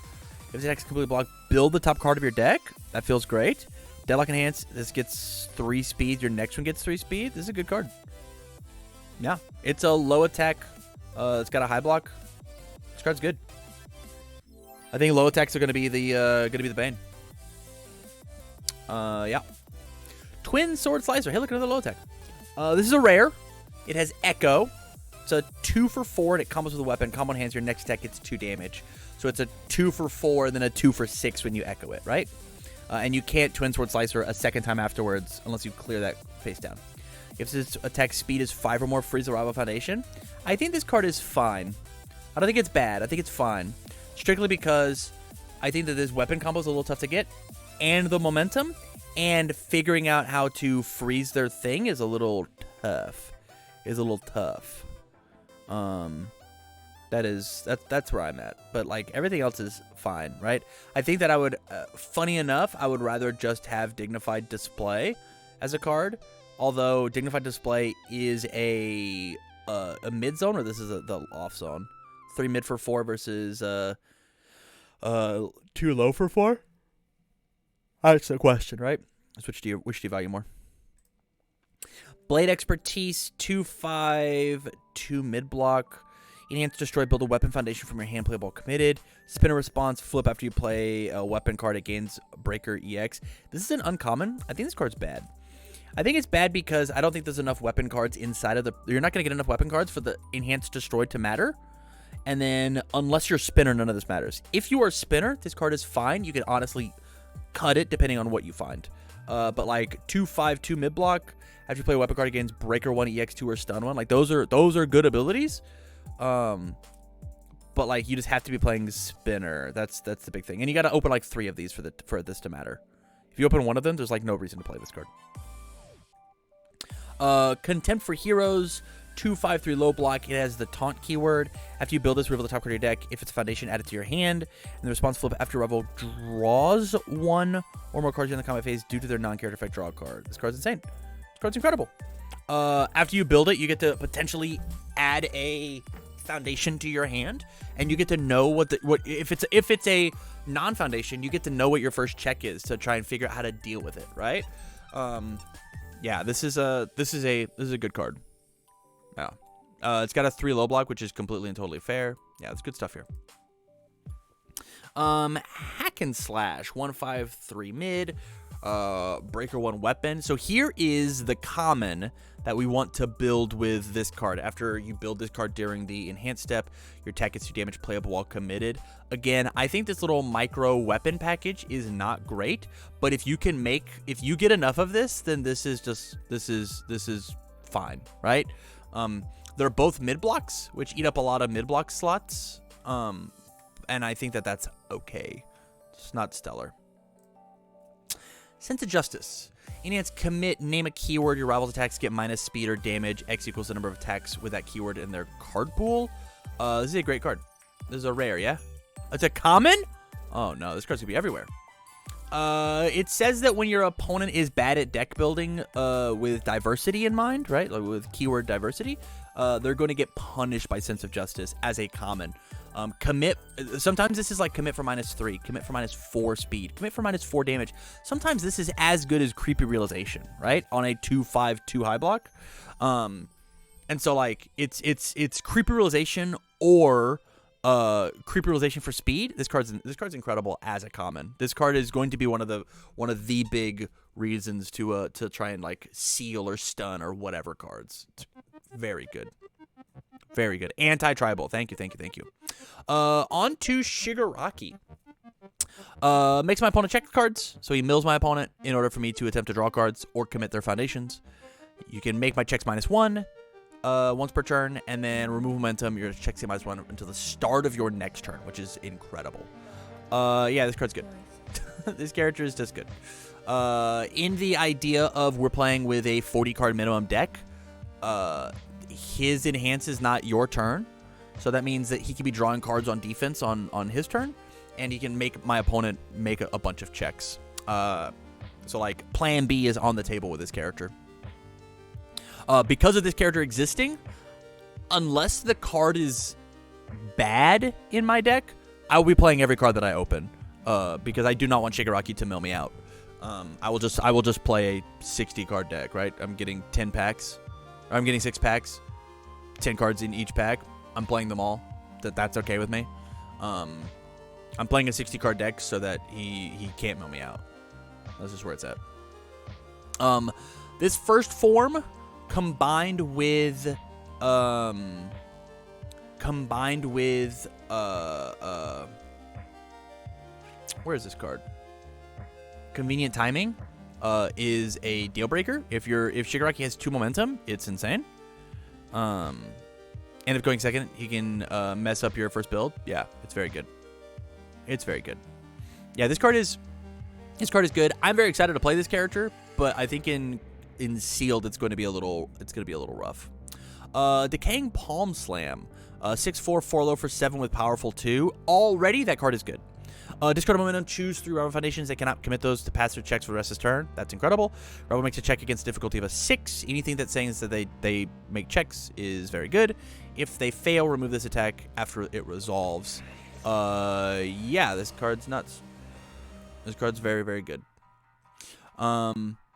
If the attack is completely blocked, build the top card of your deck. That feels great. Deadlock Enhance. This gets 3 speed. Your next one gets 3 speed. This is a good card. Yeah, it's a low attack. It's got a high block. This card's good. I think low attacks are gonna be the bane. Yeah. Twin Sword Slicer. Hey, look at another low attack. This is a rare. It has Echo. It's a 2 for 4, and it combos with a weapon. Combo enhance. Your next attack gets 2 damage. So it's a 2 for 4, and then a 2 for 6 when you Echo it, right? And you can't Twin Sword Slicer a second time afterwards unless you clear that face down. If this attack speed is 5 or more, freeze the rival foundation. I think this card is fine. I don't think it's bad. I think it's fine. Strictly because I think that this weapon combo is a little tough to get. And the momentum and figuring out how to freeze their thing is a little tough. That's where I'm at. But like everything else is fine, right? I think that I would, funny enough, I would rather just have Dignified Display as a card. Although Dignified Display is a mid zone, or this is the off zone. 3 mid for 4 versus 2 low for 4. That's the question, right? Which do you value more? Blade Expertise, 2/5, 2 mid block. Enhance, destroy, build a weapon foundation from your hand, playable committed. Spin a response, flip after you play a weapon card. It gains Breaker EX. This is an uncommon. I think this card's bad. I think it's bad because I don't think there's enough weapon cards inside of the... You're not going to get enough weapon cards for the Enhance Destroy to matter. And then, unless you're Spinner, none of this matters. If you are Spinner, this card is fine. You can honestly cut it depending on what you find. But like 2/5, 2 mid block. After you play a weapon card against Breaker 1, EX 2, or Stun 1. Like those are good abilities. But like you just have to be playing Spinner. That's the big thing. And you got to open like 3 of these for this to matter. If you open one of them, there's like no reason to play this card. Contempt for Heroes, 2/5/3 low block. It has the taunt keyword. After you build this, reveal the top card of your deck. If it's a foundation, add it to your hand. And the response flip after revel draws 1 or more cards in the combat phase due to their non-character effect draw card. This card's insane. This card's incredible. After you build it, you get to potentially add a foundation to your hand, and you get to know what if it's a non-foundation, you get to know what your first check is to try and figure out how to deal with it, right? Yeah, this is a good card. Yeah. It's got a 3 low block, which is completely and totally fair. Yeah, it's good stuff here. Hack and Slash, 1/5/3 mid, Breaker 1 weapon. So here is the common that we want to build with this card. After you build this card during the enhanced step, your attack gets 2 damage playable while committed. Again, I think this little micro weapon package is not great, but if you get enough of this, then this is fine, right? They're both mid blocks, which eat up a lot of mid block slots. And I think that's okay. It's not stellar. Sense of Justice. Enhance, commit, name a keyword. Your rival's attacks get minus speed or damage. X equals the number of attacks with that keyword in their card pool. This is a great card. This is a rare, yeah? It's a common? Oh no, this card's gonna be everywhere. It says that when your opponent is bad at deck building, with diversity in mind, right? Like with keyword diversity, they're going to get punished by Sense of Justice as a common. Commit. Sometimes this is like commit for -3, commit for -4 speed, commit for -4 damage. Sometimes this is as good as Creepy Realization, right? On a 2/5 2 high block. And so like it's Creepy Realization or Creepy Realization for speed. This card's incredible as a common. This card is going to be one of the big reasons to try and like seal or stun or whatever cards. It's very good. Very good. Anti-tribal. Thank you. On to Shigaraki. Makes my opponent check the cards, so he mills my opponent in order for me to attempt to draw cards or commit their foundations. You can make my checks -1 once per turn, and then remove momentum. Your checks get -1 until the start of your next turn, which is incredible. Yeah, this card's good. This character is just good. In the idea of we're playing with a 40-card minimum deck, his enhance is not your turn, so that means that he can be drawing cards on defense on his turn, and he can make my opponent make a bunch of checks. So like plan B is on the table with this character. Because of this character existing, unless the card is bad in my deck, I will be playing every card that I open, because I do not want Shigaraki to mill me out. I will just play a 60-card deck, right? I'm getting 10 packs. I'm getting 6 packs, 10 cards in each pack. I'm playing them all. That's okay with me. I'm playing a 60-card deck so that he can't mill me out. That's just where it's at. This first form combined with where is this card? Convenient Timing is a deal breaker. If Shigaraki has 2 momentum, it's insane. And if going second, he can mess up your first build. Yeah, it's very good. It's very good. Yeah, this card is good. I'm very excited to play this character, but I think in sealed it's going to be a little rough. Decaying Palm Slam, 6/4 4-low for 7 with powerful 2. Already that card is good. Discard momentum, choose 3 rival foundations. They cannot commit those to pass their checks for the rest of his turn. That's incredible. Rival makes a check against difficulty of a 6. Anything that's saying is that they make checks is very good. If they fail, remove this attack after it resolves. Yeah, this card's nuts. This card's very, very good.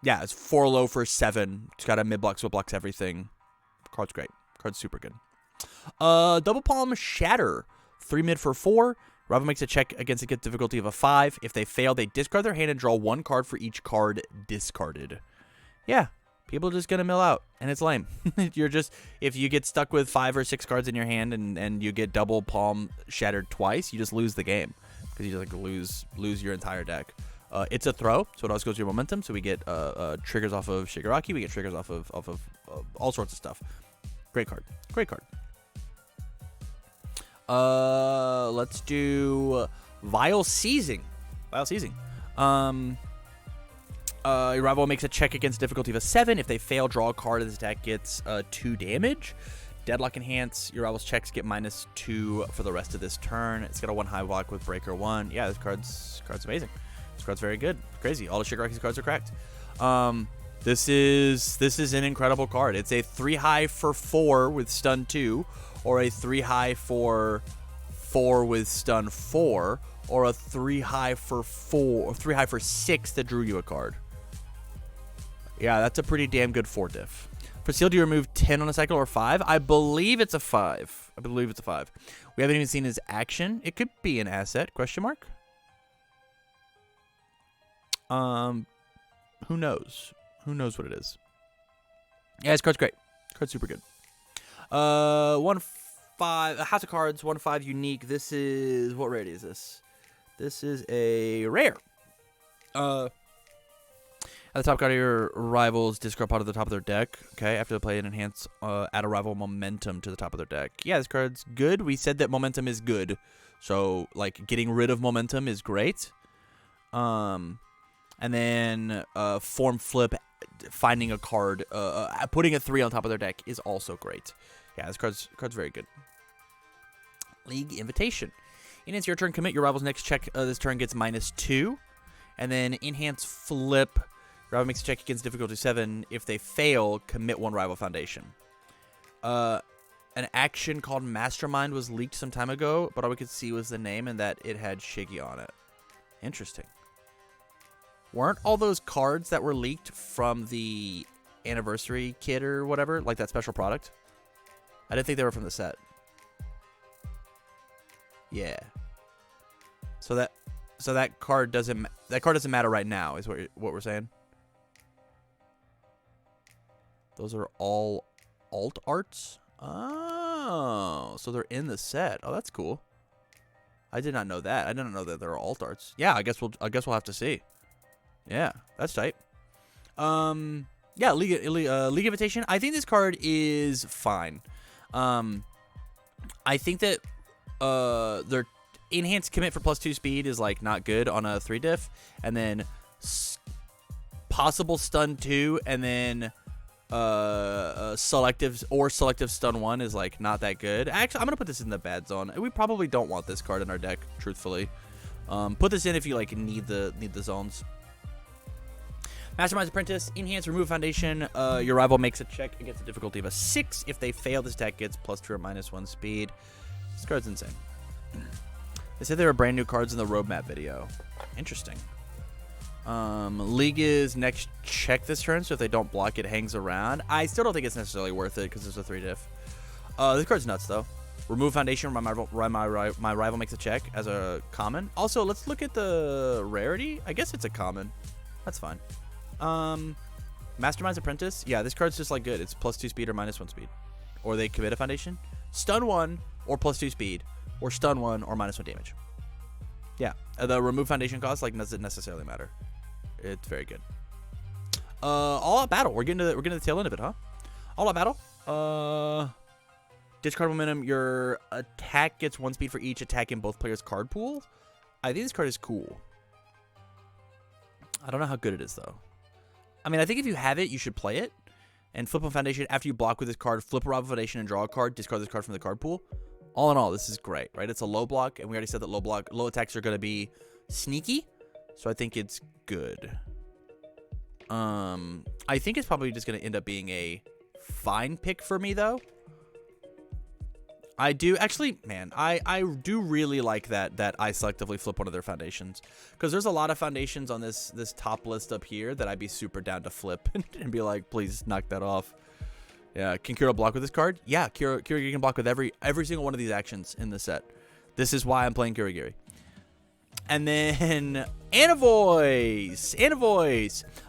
Yeah, it's 4-low for 7. It's got a mid-block, so it blocks everything. Card's great. Card's super good. Double Palm Shatter, 3 mid for 4. Rival makes a check against a difficulty of a 5. If they fail, they discard their hand and draw 1 card for each card discarded. Yeah, people are just going to mill out, and it's lame. If you get stuck with 5 or 6 cards in your hand and you get double palm shattered twice, you just lose the game because you just like lose your entire deck. It's a throw, so it also goes to your momentum. So we get triggers off of Shigaraki. We get triggers off of all sorts of stuff. Great card. Great card. Let's do Vile Seizing. Vile Seizing. Your rival makes a check against difficulty of a 7. If they fail, draw a card. This attack gets 2 damage. Deadlock Enhance. Your rival's checks get -2 for the rest of this turn. It's got a 1 high block with Breaker 1. Yeah, this card's amazing. This card's very good. Crazy. All of Shigaraki's cards are cracked. This is an incredible card. It's a 3 high for 4 with stun 2, or a 3 high for 4 with stun 4, or a 3 high for 4 or 3 high for 6 that drew you a card. Yeah, that's a pretty damn good 4 diff. For seal, do you remove 10 on a cycle or 5? I believe it's a 5. We haven't even seen his action. It could be an asset, question mark. Who knows? Who knows what it is? Yeah, this card's great. Card's super good. 1/5, a House of Cards, 1/5 unique. This is, what rarity is this? This is a rare. At the top card of your rivals, discard part of the top of their deck. Okay, after they play an enhance, add a rival momentum to the top of their deck. Yeah, this card's good. We said that momentum is good, so like getting rid of momentum is great. And then form flip, finding a card, putting a 3 on top of their deck is also great. Yeah, this card's very good. League Invitation. And it's your turn. Commit. Your rival's next check this turn gets -2. And then Enhance Flip. Rival makes a check against difficulty 7. If they fail, commit 1 rival foundation. An action called Mastermind was leaked some time ago, but all we could see was the name and that it had Shiggy on it. Interesting. Weren't all those cards that were leaked from the anniversary kit or whatever, like that special product? I didn't think they were from the set. Yeah. So that card doesn't matter right now, is what we're saying. Those are all alt arts. Oh, so they're in the set. Oh, that's cool. I did not know that. I didn't know that there are alt arts. Yeah, I guess we'll have to see. Yeah, that's tight. Yeah, League Invitation. I think this card is fine. I think that their enhanced commit for +2 speed is like not good on a 3 diff, and then possible stun 2, and then selective stun 1 is like not that good. Actually, I'm gonna put this in the bad zone. We probably don't want this card in our deck, truthfully. Put this in if you like need the zones. Mastermind's Apprentice, enhance, remove foundation. Your rival makes a check against a difficulty of a 6. If they fail, this attack gets +2 or -1 speed. This card's insane. They said there are brand new cards in the roadmap video. Interesting. League is next check this turn, so if they don't block, it hangs around. I still don't think it's necessarily worth it because it's a 3 diff. This card's nuts though. Remove foundation. My rival makes a check as a common. Also, let's look at the rarity. I guess it's a common. That's fine. Mastermind's Apprentice. Yeah, this card's just like good. It's +2 speed or -1 speed. Or they commit a foundation. Stun 1 or +2 speed. Or stun 1 or -1 damage. Yeah. The remove foundation cost like doesn't necessarily matter. It's very good. All out battle. We're getting to the tail end of it, huh? All out battle. Discard momentum. Your attack gets 1 speed for each attack in both players' card pool. I think this card is cool. I don't know how good it is though. I mean, I think if you have it, you should play it. And flip a foundation after you block with this card. Flip a rival foundation and draw a card. Discard this card from the card pool. All in all, this is great, right? It's a low block, and we already said that low attacks are going to be sneaky, so I think it's good. I think it's probably just going to end up being a fine pick for me, though. I do actually, man. I do really like that I selectively flip one of their foundations, because there's a lot of foundations on this top list up here that I'd be super down to flip and be like, please knock that off. Yeah, can Kira block with this card? Yeah, Kira can block with every single one of these actions in the set. This is why I'm playing Kirigiri. And then Anavoice.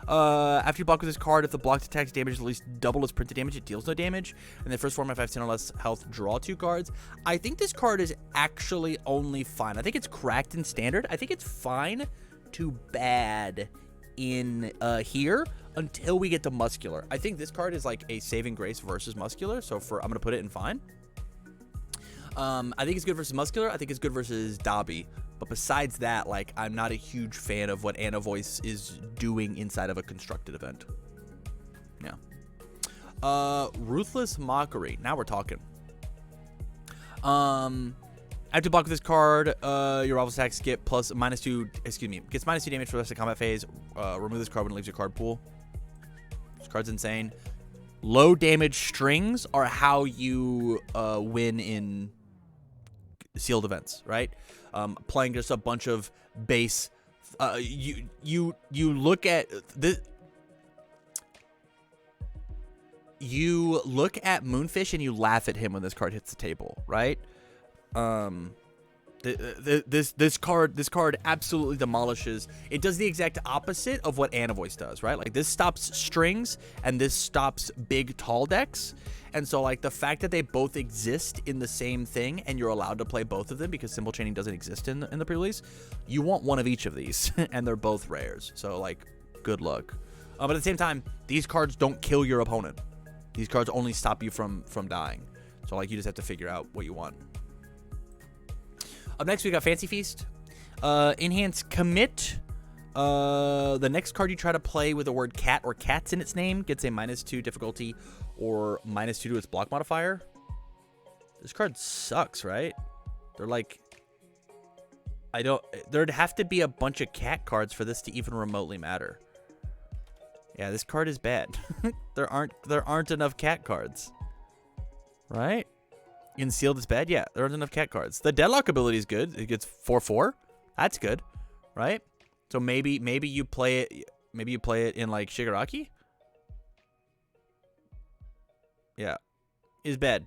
After you block with this card, if the blocked attack's damage is at least double its printed damage, it deals no damage. And the first form, if I have 10 or less health, draw 2 cards. I think this card is actually only fine. I think it's cracked in standard. I think it's fine to bad in here until we get to muscular. I think this card is like a saving grace versus muscular, so I'm gonna put it in fine. I think it's good versus muscular. I think it's good versus Dobby, but besides that, like, I'm not a huge fan of what Anavoice is doing inside of a constructed event. Yeah. Ruthless Mockery. Now we're talking. After block with this card, your rival's attacks get gets -2 damage for the rest of the combat phase. Remove this card when it leaves your card pool. This card's insane. Low damage strings are how you win in sealed events, right? Playing just a bunch of base. You look at this. You look at Moonfish and you laugh at him when this card hits the table, right? This card absolutely demolishes. It does the exact opposite of what Anavoice does, right? Like, this stops strings and this stops big tall decks. And so, like, the fact that they both exist in the same thing and you're allowed to play both of them because symbol chaining doesn't exist in the pre-release, you want one of each of these and they're both rares. So, like, good luck. But at the same time, these cards don't kill your opponent. These cards only stop you from dying. So, like, you just have to figure out what you want. Up next, we got Fancy Feast. Enhance Commit. The next card you try to play with the word cat or cats in its name gets a -2 difficulty or -2 to its block modifier. This card sucks, right? They're like... I don't. There'd have to be a bunch of cat cards for this to even remotely matter. Yeah, this card is bad. There aren't enough cat cards. Right? In sealed is bad. Yeah, there aren't enough cat cards. The deadlock ability is good. It gets 4/4. That's good, right? So maybe you play it. Maybe you play it in like Shigaraki. Yeah, is bad.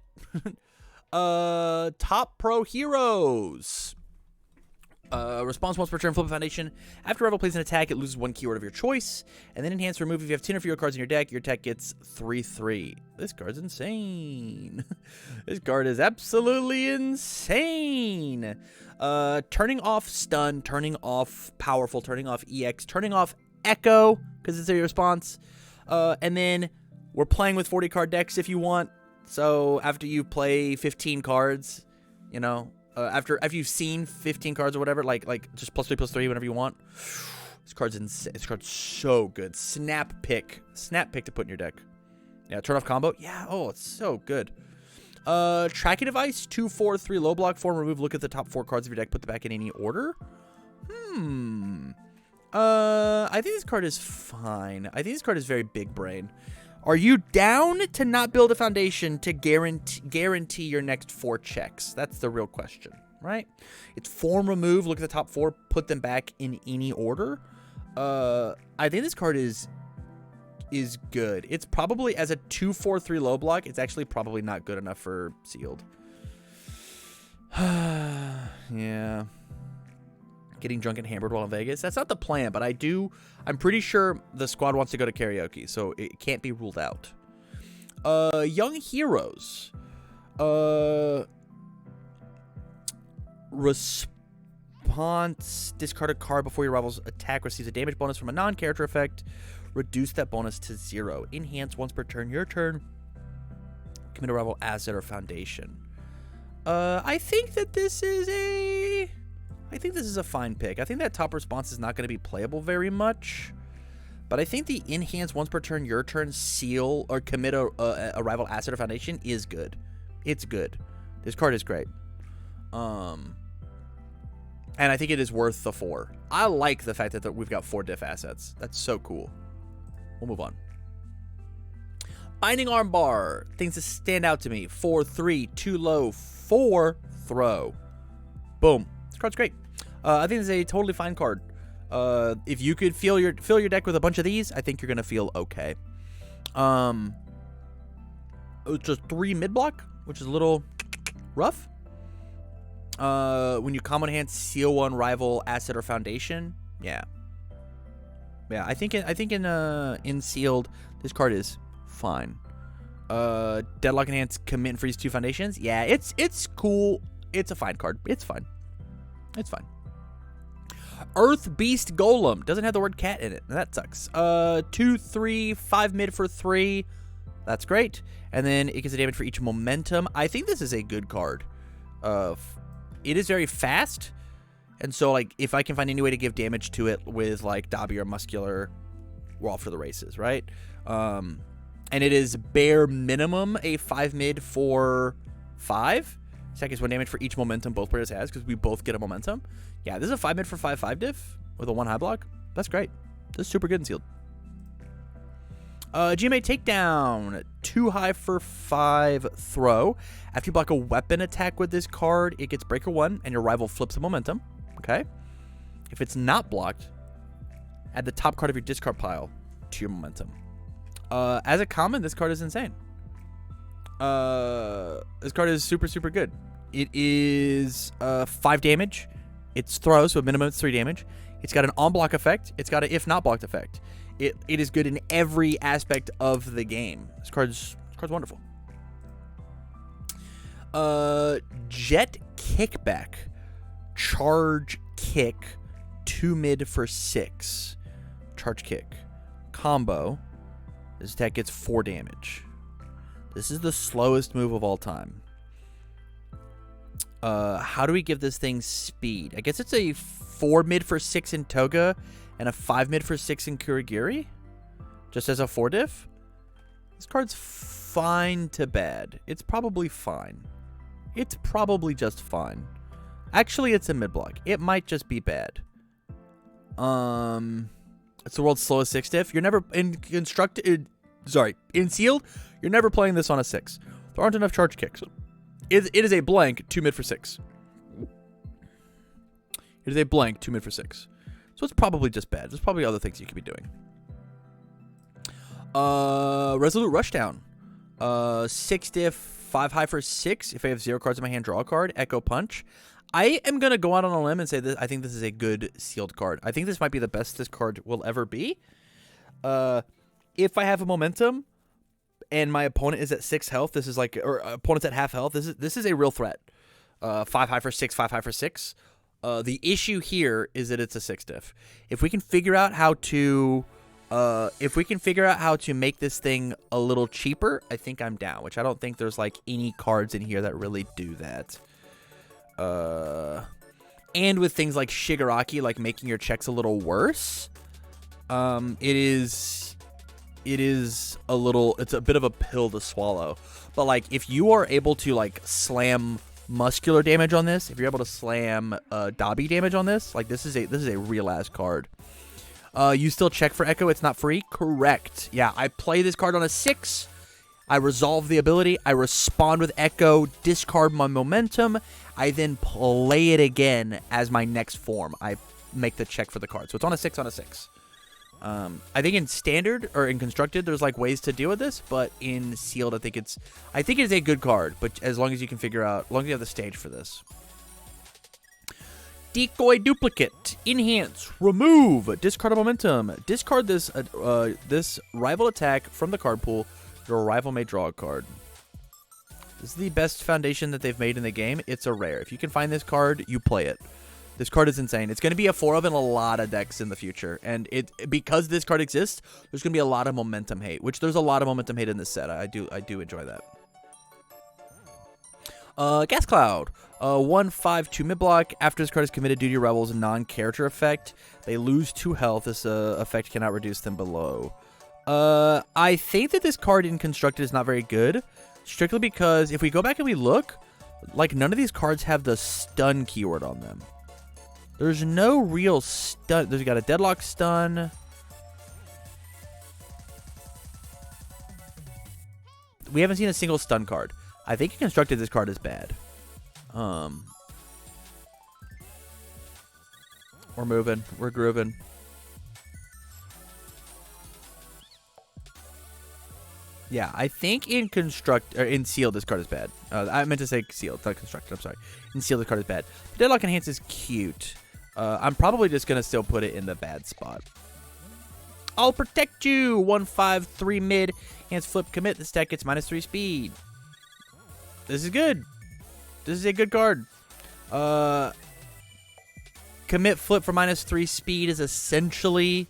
Top Pro Heroes. Response once per turn, flip a foundation. After rival plays an attack, it loses one keyword of your choice. And then enhance remove. If you have 10 or fewer cards in your deck, your attack gets 3/3. This card's insane. This card is absolutely insane. Turning off stun, turning off powerful, turning off EX, turning off echo, because it's a response. And then we're playing with 40 card decks if you want. So after you play 15 cards, you know, after you've seen 15 cards or whatever, like just +3/+3 whenever you want. This card's insane. This card's so good. Snap pick to put in your deck. Yeah, turn off combo. Yeah, oh, it's so good. Tracking device 2/4/3 low block form. Remove. Look at the top 4 cards of your deck. Put them back in any order. I think this card is fine. I think this card is very big brain. Are you down to not build a foundation to guarantee your next 4 checks? That's the real question, right? It's form remove. Look at the top 4. Put them back in any order. I think this card is good. It's probably as a 2/4/3 low block. It's actually probably not good enough for sealed. Yeah. Getting drunk and hammered while in Vegas. That's not the plan, but I'm pretty sure the squad wants to go to karaoke, so it can't be ruled out. Young Heroes. Response. Discard a card before your rival's attack receives a damage bonus from a non-character effect. Reduce that bonus to 0. Enhance once per turn. Your turn. Commit a rival asset or foundation. I think this is a fine pick. I think that top response is not going to be playable very much. But I think the enhance once per turn, your turn, seal, or commit a rival asset or foundation is good. It's good. This card is great. And I think it is worth the 4. I like the fact that we've got 4 diff assets. That's so cool. We'll move on. Binding Armbar. Things that stand out to me. 4/3, 2 low, 4 throw. Boom. This card's great. I think it's a totally fine card. If you could fill your deck with a bunch of these, I think you're gonna feel okay. It's just 3 mid block, which is a little rough. When you combo enhance, seal 1 rival asset or foundation, yeah. I think in sealed, this card is fine. Deadlock enhance, commit and freeze 2 foundations. Yeah, it's cool. It's a fine card. It's fine. It's fine. Earth Beast Golem doesn't have the word cat in it. That sucks. 2/3, 5 mid for 3. That's great. And then it gets a damage for each momentum. I think this is a good card. It is very fast. And so, like, if I can find any way to give damage to it with, like, Dobby or Muscular, we're off for the races, right? And it is bare minimum a 5 mid for 5. Second is 1 damage for each momentum both players has, because we both get a momentum. Yeah, this is a 5 mid for 5/5 diff with a 1 high block. That's great. This is super good in sealed. GMA Takedown. 2 high for 5 throw. After you block a weapon attack with this card, it gets breaker 1, and your rival flips a momentum. Okay. If it's not blocked, add the top card of your discard pile to your momentum. As a common, this card is insane. This card is super, super good. It is 5 damage. It's throw, so minimum it's 3 damage. It's got an on-block effect. It's got an if-not-blocked effect. It is good in every aspect of the game. This card's wonderful. Jet Kickback. Charge Kick. 2 mid for 6. Charge Kick. Combo. This attack gets 4 damage. This is the slowest move of all time. How do we give this thing speed? I guess it's a 4 mid for 6 in Toga and a 5 mid for 6 in Kurigiri. Just as a 4 diff. This card's fine to bad. It's probably fine. It's probably just fine. Actually, it's a mid-block. It might just be bad. It's the world's slowest 6-diff. You're never in sealed. You're never playing this on a 6. There aren't enough charge kicks. It is a blank 2 mid for 6. It is a blank 2 mid for 6. So it's probably just bad. There's probably other things you could be doing. Resolute Rushdown. 6-diff, 5 high for 6. If I have 0 cards in my hand, draw a card. Echo Punch. I am going to go out on a limb and say that I think this is a good sealed card. I think this might be the best this card will ever be. If I have a momentum and my opponent is at 6 health, this is like, or opponent's at half health, this is a real threat. 5 high for 6, 5 high for 6. The issue here is that it's a 6-diff. If we can figure out how to make this thing a little cheaper, I think I'm down, which I don't think there's like any cards in here that really do that. And with things like Shigaraki, like making your checks a little worse, it's a bit of a pill to swallow. But like, if you are able to like slam muscular damage on this, if you're able to slam Dobby damage on this, like this is a real ass card. You still check for Echo. It's not free. Correct. Yeah, I play this card on a 6. I resolve the ability. I respond with Echo, discard my momentum. I then play it again as my next form. I make the check for the card. So it's on a 6 on a 6. I think in standard or in constructed, there's like ways to deal with this, but in sealed, I think it is a good card. But as long as you can figure out, as long as you have the stage for this. Decoy Duplicate, Enhance, Remove, Discard a Momentum. Discard this this rival attack from the card pool. Your rival may draw a card. This is the best foundation that they've made in the game. It's a rare. If you can find this card, you play it. This card is insane. It's going to be a 4 of in a lot of decks in the future. And because this card exists, there's going to be a lot of momentum hate, which there's a lot of momentum hate in this set. I do enjoy that. Gas Cloud. 1/5/2 mid block. After this card is committed due to your rival's non-character effect, they lose 2 health. This effect cannot reduce them below. I think that this card in constructed is not very good, strictly because if we go back and we look, like none of these cards have the stun keyword on them. There's no real stun. There's got a deadlock stun. We haven't seen a single stun card. I think in constructed this card is bad. We're moving. We're grooving. Yeah, I think in sealed this card is bad. I meant to say sealed, not constructed. I'm sorry. In sealed this card is bad. Deadlock Enhance is cute. I'm probably just gonna still put it in the bad spot. I'll protect you. 1/5/3 mid. Hands flip commit. This deck gets -3 speed. This is good. This is a good card. Commit flip for -3 speed is essentially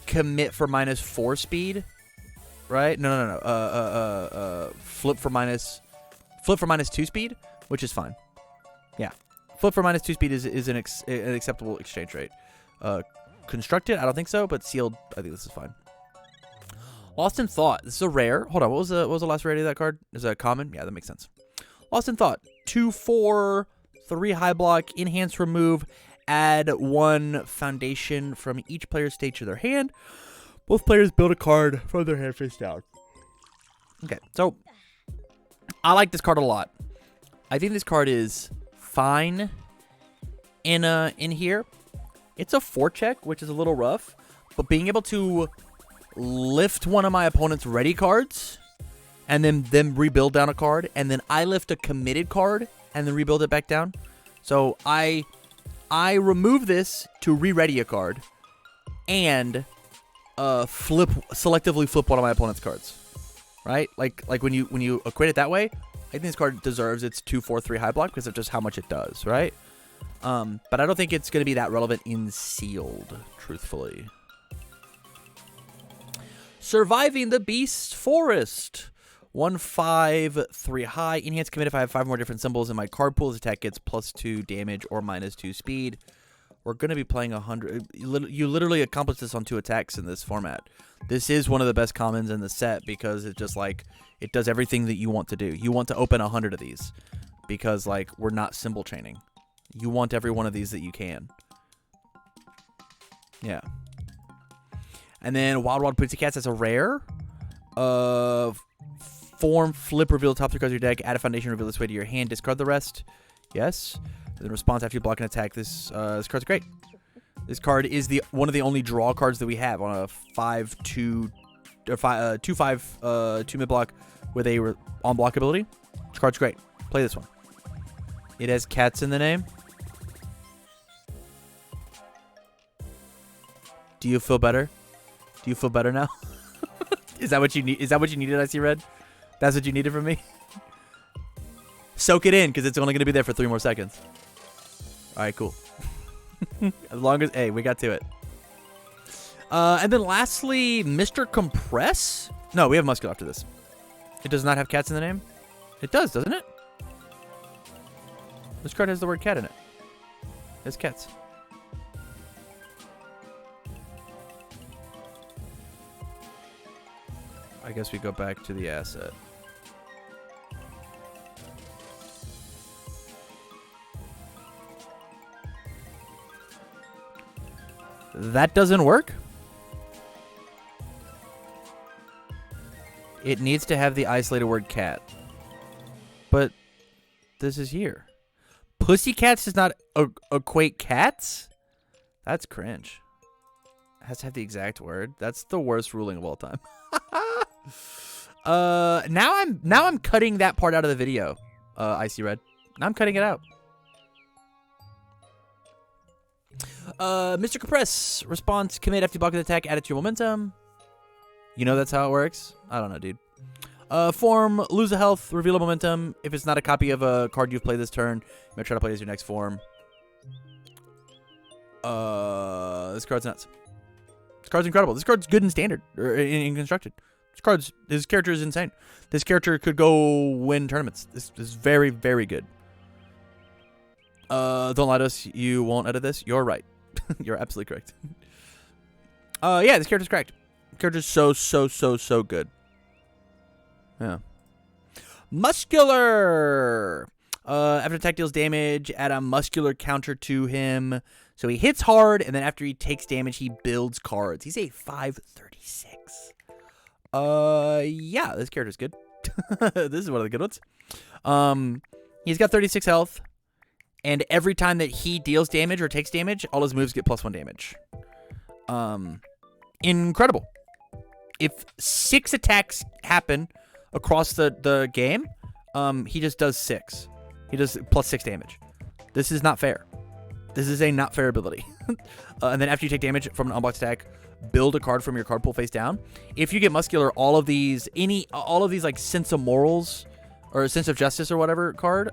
commit for -4 speed, right? No. Flip for -2 speed, which is fine. Yeah, flip for -2 speed is an acceptable exchange rate. Constructed, I don't think so, but sealed, I think this is fine. Lost in Thought. This is a rare. Hold on, what was the last rarity of that card? Is that common? Yeah, that makes sense. Lost in Thought. 2/4, 3 high block, enhance, remove, add 1 foundation from each player's stage to their hand. Both players build a card from their hand face down. Okay, so I like this card a lot. I think this card is fine in here. It's a 4-check, which is a little rough, but being able to lift one of my opponent's ready cards and then rebuild down a card, and then I lift a committed card and then rebuild it back down. So I remove this to re-ready a card and selectively flip one of my opponent's cards. Right? Like when you equate it that way, I think this card deserves its 2/4/3 high block because of just how much it does, right? But I don't think it's going to be that relevant in sealed, truthfully. Surviving the Beast Forest. 1/5/3 high. Enhance commit if I have 5 more different symbols in my card pool. This attack gets +2 damage or -2 speed. We're going to be playing 100. You literally accomplish this on 2 attacks in this format. This is one of the best commons in the set because it just like, it does everything that you want to do. You want to open 100 of these. because like we're not symbol chaining. You want every one of these that you can. Yeah. And then Wild Wild Pussycats as a rare. Form, flip, reveal the top 3 cards of your deck. Add a foundation, reveal this way to your hand. Discard the rest. Yes. And then response after you block an attack. This card's great. This card is one of the only draw cards that we have on a 5/2 or 2/5 2 mid block with a on block ability. This card's great. Play this one. It has cats in the name. Do you feel better? Do you feel better now? Is that what you need? Is that what you needed? I see red. That's what you needed from me. Soak it in, because it's only going to be there for 3 more seconds. All right, cool. As long as, hey, we got to it. And then lastly, Mr. Compress. No, we have Muscular after this. It does not have cats in the name. It does, doesn't it? This card has the word cat in it. It has cats. I guess we go back to the asset. That doesn't work. It needs to have the isolated word cat. But this is here. Pussycats does not equate cats? That's cringe. It has to have the exact word. That's the worst ruling of all time. Now I'm cutting that part out of the video. Icy Red. Now I'm cutting it out. Mr. Compress. Response, commit after you block an attack, add it to your momentum. You know that's how it works? I don't know, dude. Form, lose a health, reveal a momentum. If it's not a copy of a card you've played this turn, you might try to play as your next form. This card's nuts. This card's incredible. This card's good in standard, or in constructed. His character is insane. This character could go win tournaments. This is very, very good. Don't lie to us. You won't edit this. You're right. You're absolutely correct. Yeah, this character's correct. Character's so good. Yeah. Muscular. After attack deals damage, add a muscular counter to him. So he hits hard, and then after he takes damage, he builds cards. He's a 5/36. Yeah, this character's good. This is one of the good ones. He's got 36 health, and every time that he deals damage or takes damage, all his moves get +1 damage. Incredible. If 6 attacks happen across the game, he just does 6. He does +6 damage. This is not fair. This is a not fair ability. And then after you take damage from an unblocked attack, build a card from your card pool face down. If you get muscular, all of these like sense of morals or sense of justice or whatever card,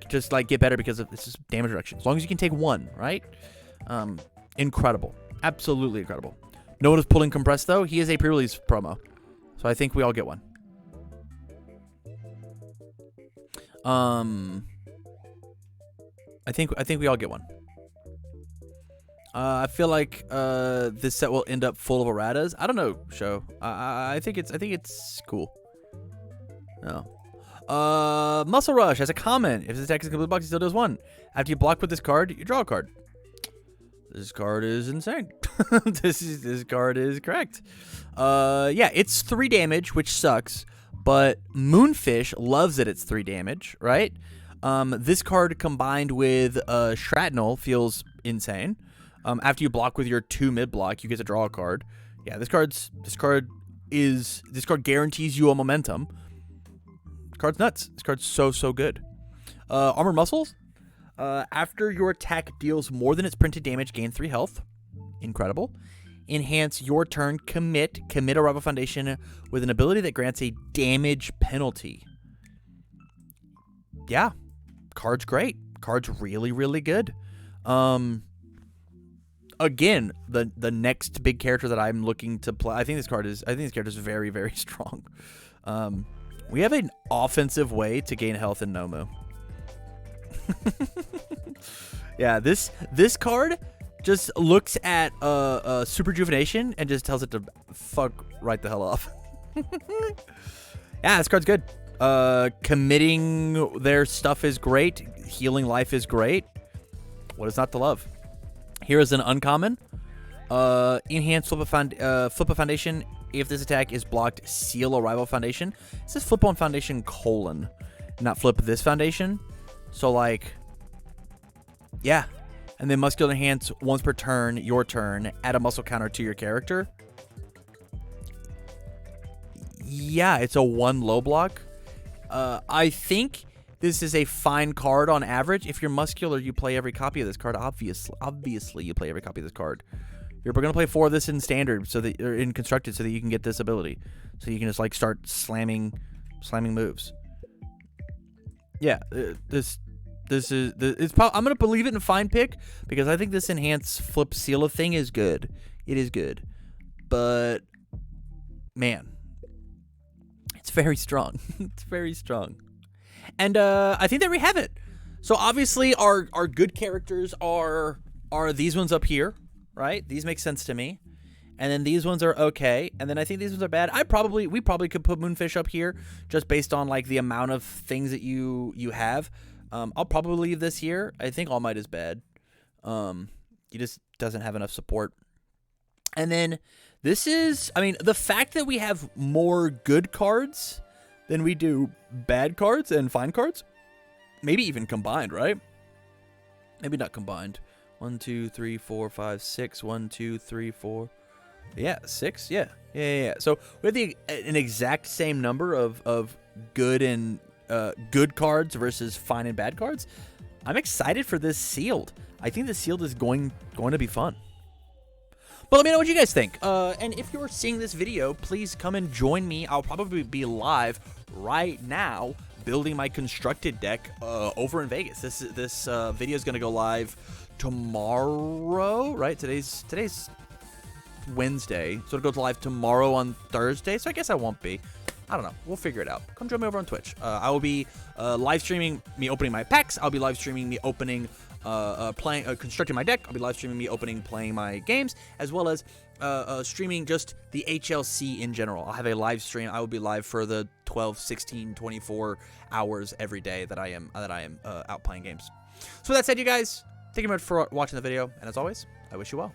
just get better because of this is damage reduction. As long as you can take 1, right? Incredible. Absolutely incredible. No one is pulling Compress though. He is a pre-release promo. So I think we all get one. I think we all get one. I feel like this set will end up full of erratas. I don't know, show. I think it's cool. No. Muscle Rush has a comment. If this attack is a complete box, he still does 1. After you block with this card, you draw a card. This card is insane. This card is correct. Yeah, it's 3 damage, which sucks. But Moonfish loves that it's 3 damage, right? This card combined with Shrapnel feels insane. After you block with your 2 mid block, you get to draw a card. Yeah, this card guarantees you a momentum. This card's nuts. This card's so good. Armored Muscles. After your attack deals more than its printed damage, gain 3 health. Incredible. Enhance your turn. Commit a rival foundation with an ability that grants a damage penalty. Yeah, card's great. Card's really good. Again, the next big character that I'm looking to play. I think this character is very strong. We have an offensive way to gain health in Nomu. Yeah, this card just looks at Super Rejuvenation and just tells it to fuck right the hell off. Yeah, this card's good. Committing their stuff is great. Healing life is great. What is not to love? Here is an uncommon. Enhance flip a foundation. If this attack is blocked, seal a rival foundation. It says flip on foundation : not flip this foundation. So like, yeah. And then muscular enhance once per turn, your turn. Add a muscle counter to your character. Yeah, it's a 1 low block. I think this is a fine card on average. If you're muscular, you play every copy of this card. Obviously, you play every copy of this card. You're going to play 4 of this in standard, or in constructed, so that you can get this ability. So you can just like start slamming moves. Yeah, I'm gonna believe it in fine pick because I think this enhance flip seal thing is good. It is good, but man, it's very strong. It's very strong, and I think that we have it. So obviously, our good characters are these ones up here, right? These make sense to me, and then these ones are okay, and then I think these ones are bad. We probably could put Moonfish up here just based on like the amount of things that you have. I'll probably leave this here. I think All Might is bad. He just doesn't have enough support. And then this is, I mean, the fact that we have more good cards than we do bad cards and fine cards, maybe even combined, right? Maybe not combined. 1, 2, 3, 4, 5, 6. 1, 2, 3, 4. Yeah, 6. Yeah. So we have an exact same number of good and good cards versus fine and bad cards. I'm excited for this sealed. I think the sealed is going to be fun. But let me know what you guys think. And if you're seeing this video, please come and join me. I'll probably be live right now building my constructed deck over in Vegas. This video is going to go live tomorrow, right? Today's Wednesday, so it goes live tomorrow on Thursday. So I guess I won't be. I don't know. We'll figure it out. Come join me over on Twitch. I will be live streaming me opening my packs. I'll be live streaming me opening, constructing my deck. I'll be live streaming me opening, playing my games, as well as streaming just the HLC in general. I'll have a live stream. I will be live for the 12, 16, 24 hours every day that I am out playing games. So with that said, you guys, thank you very much for watching the video, and as always, I wish you well.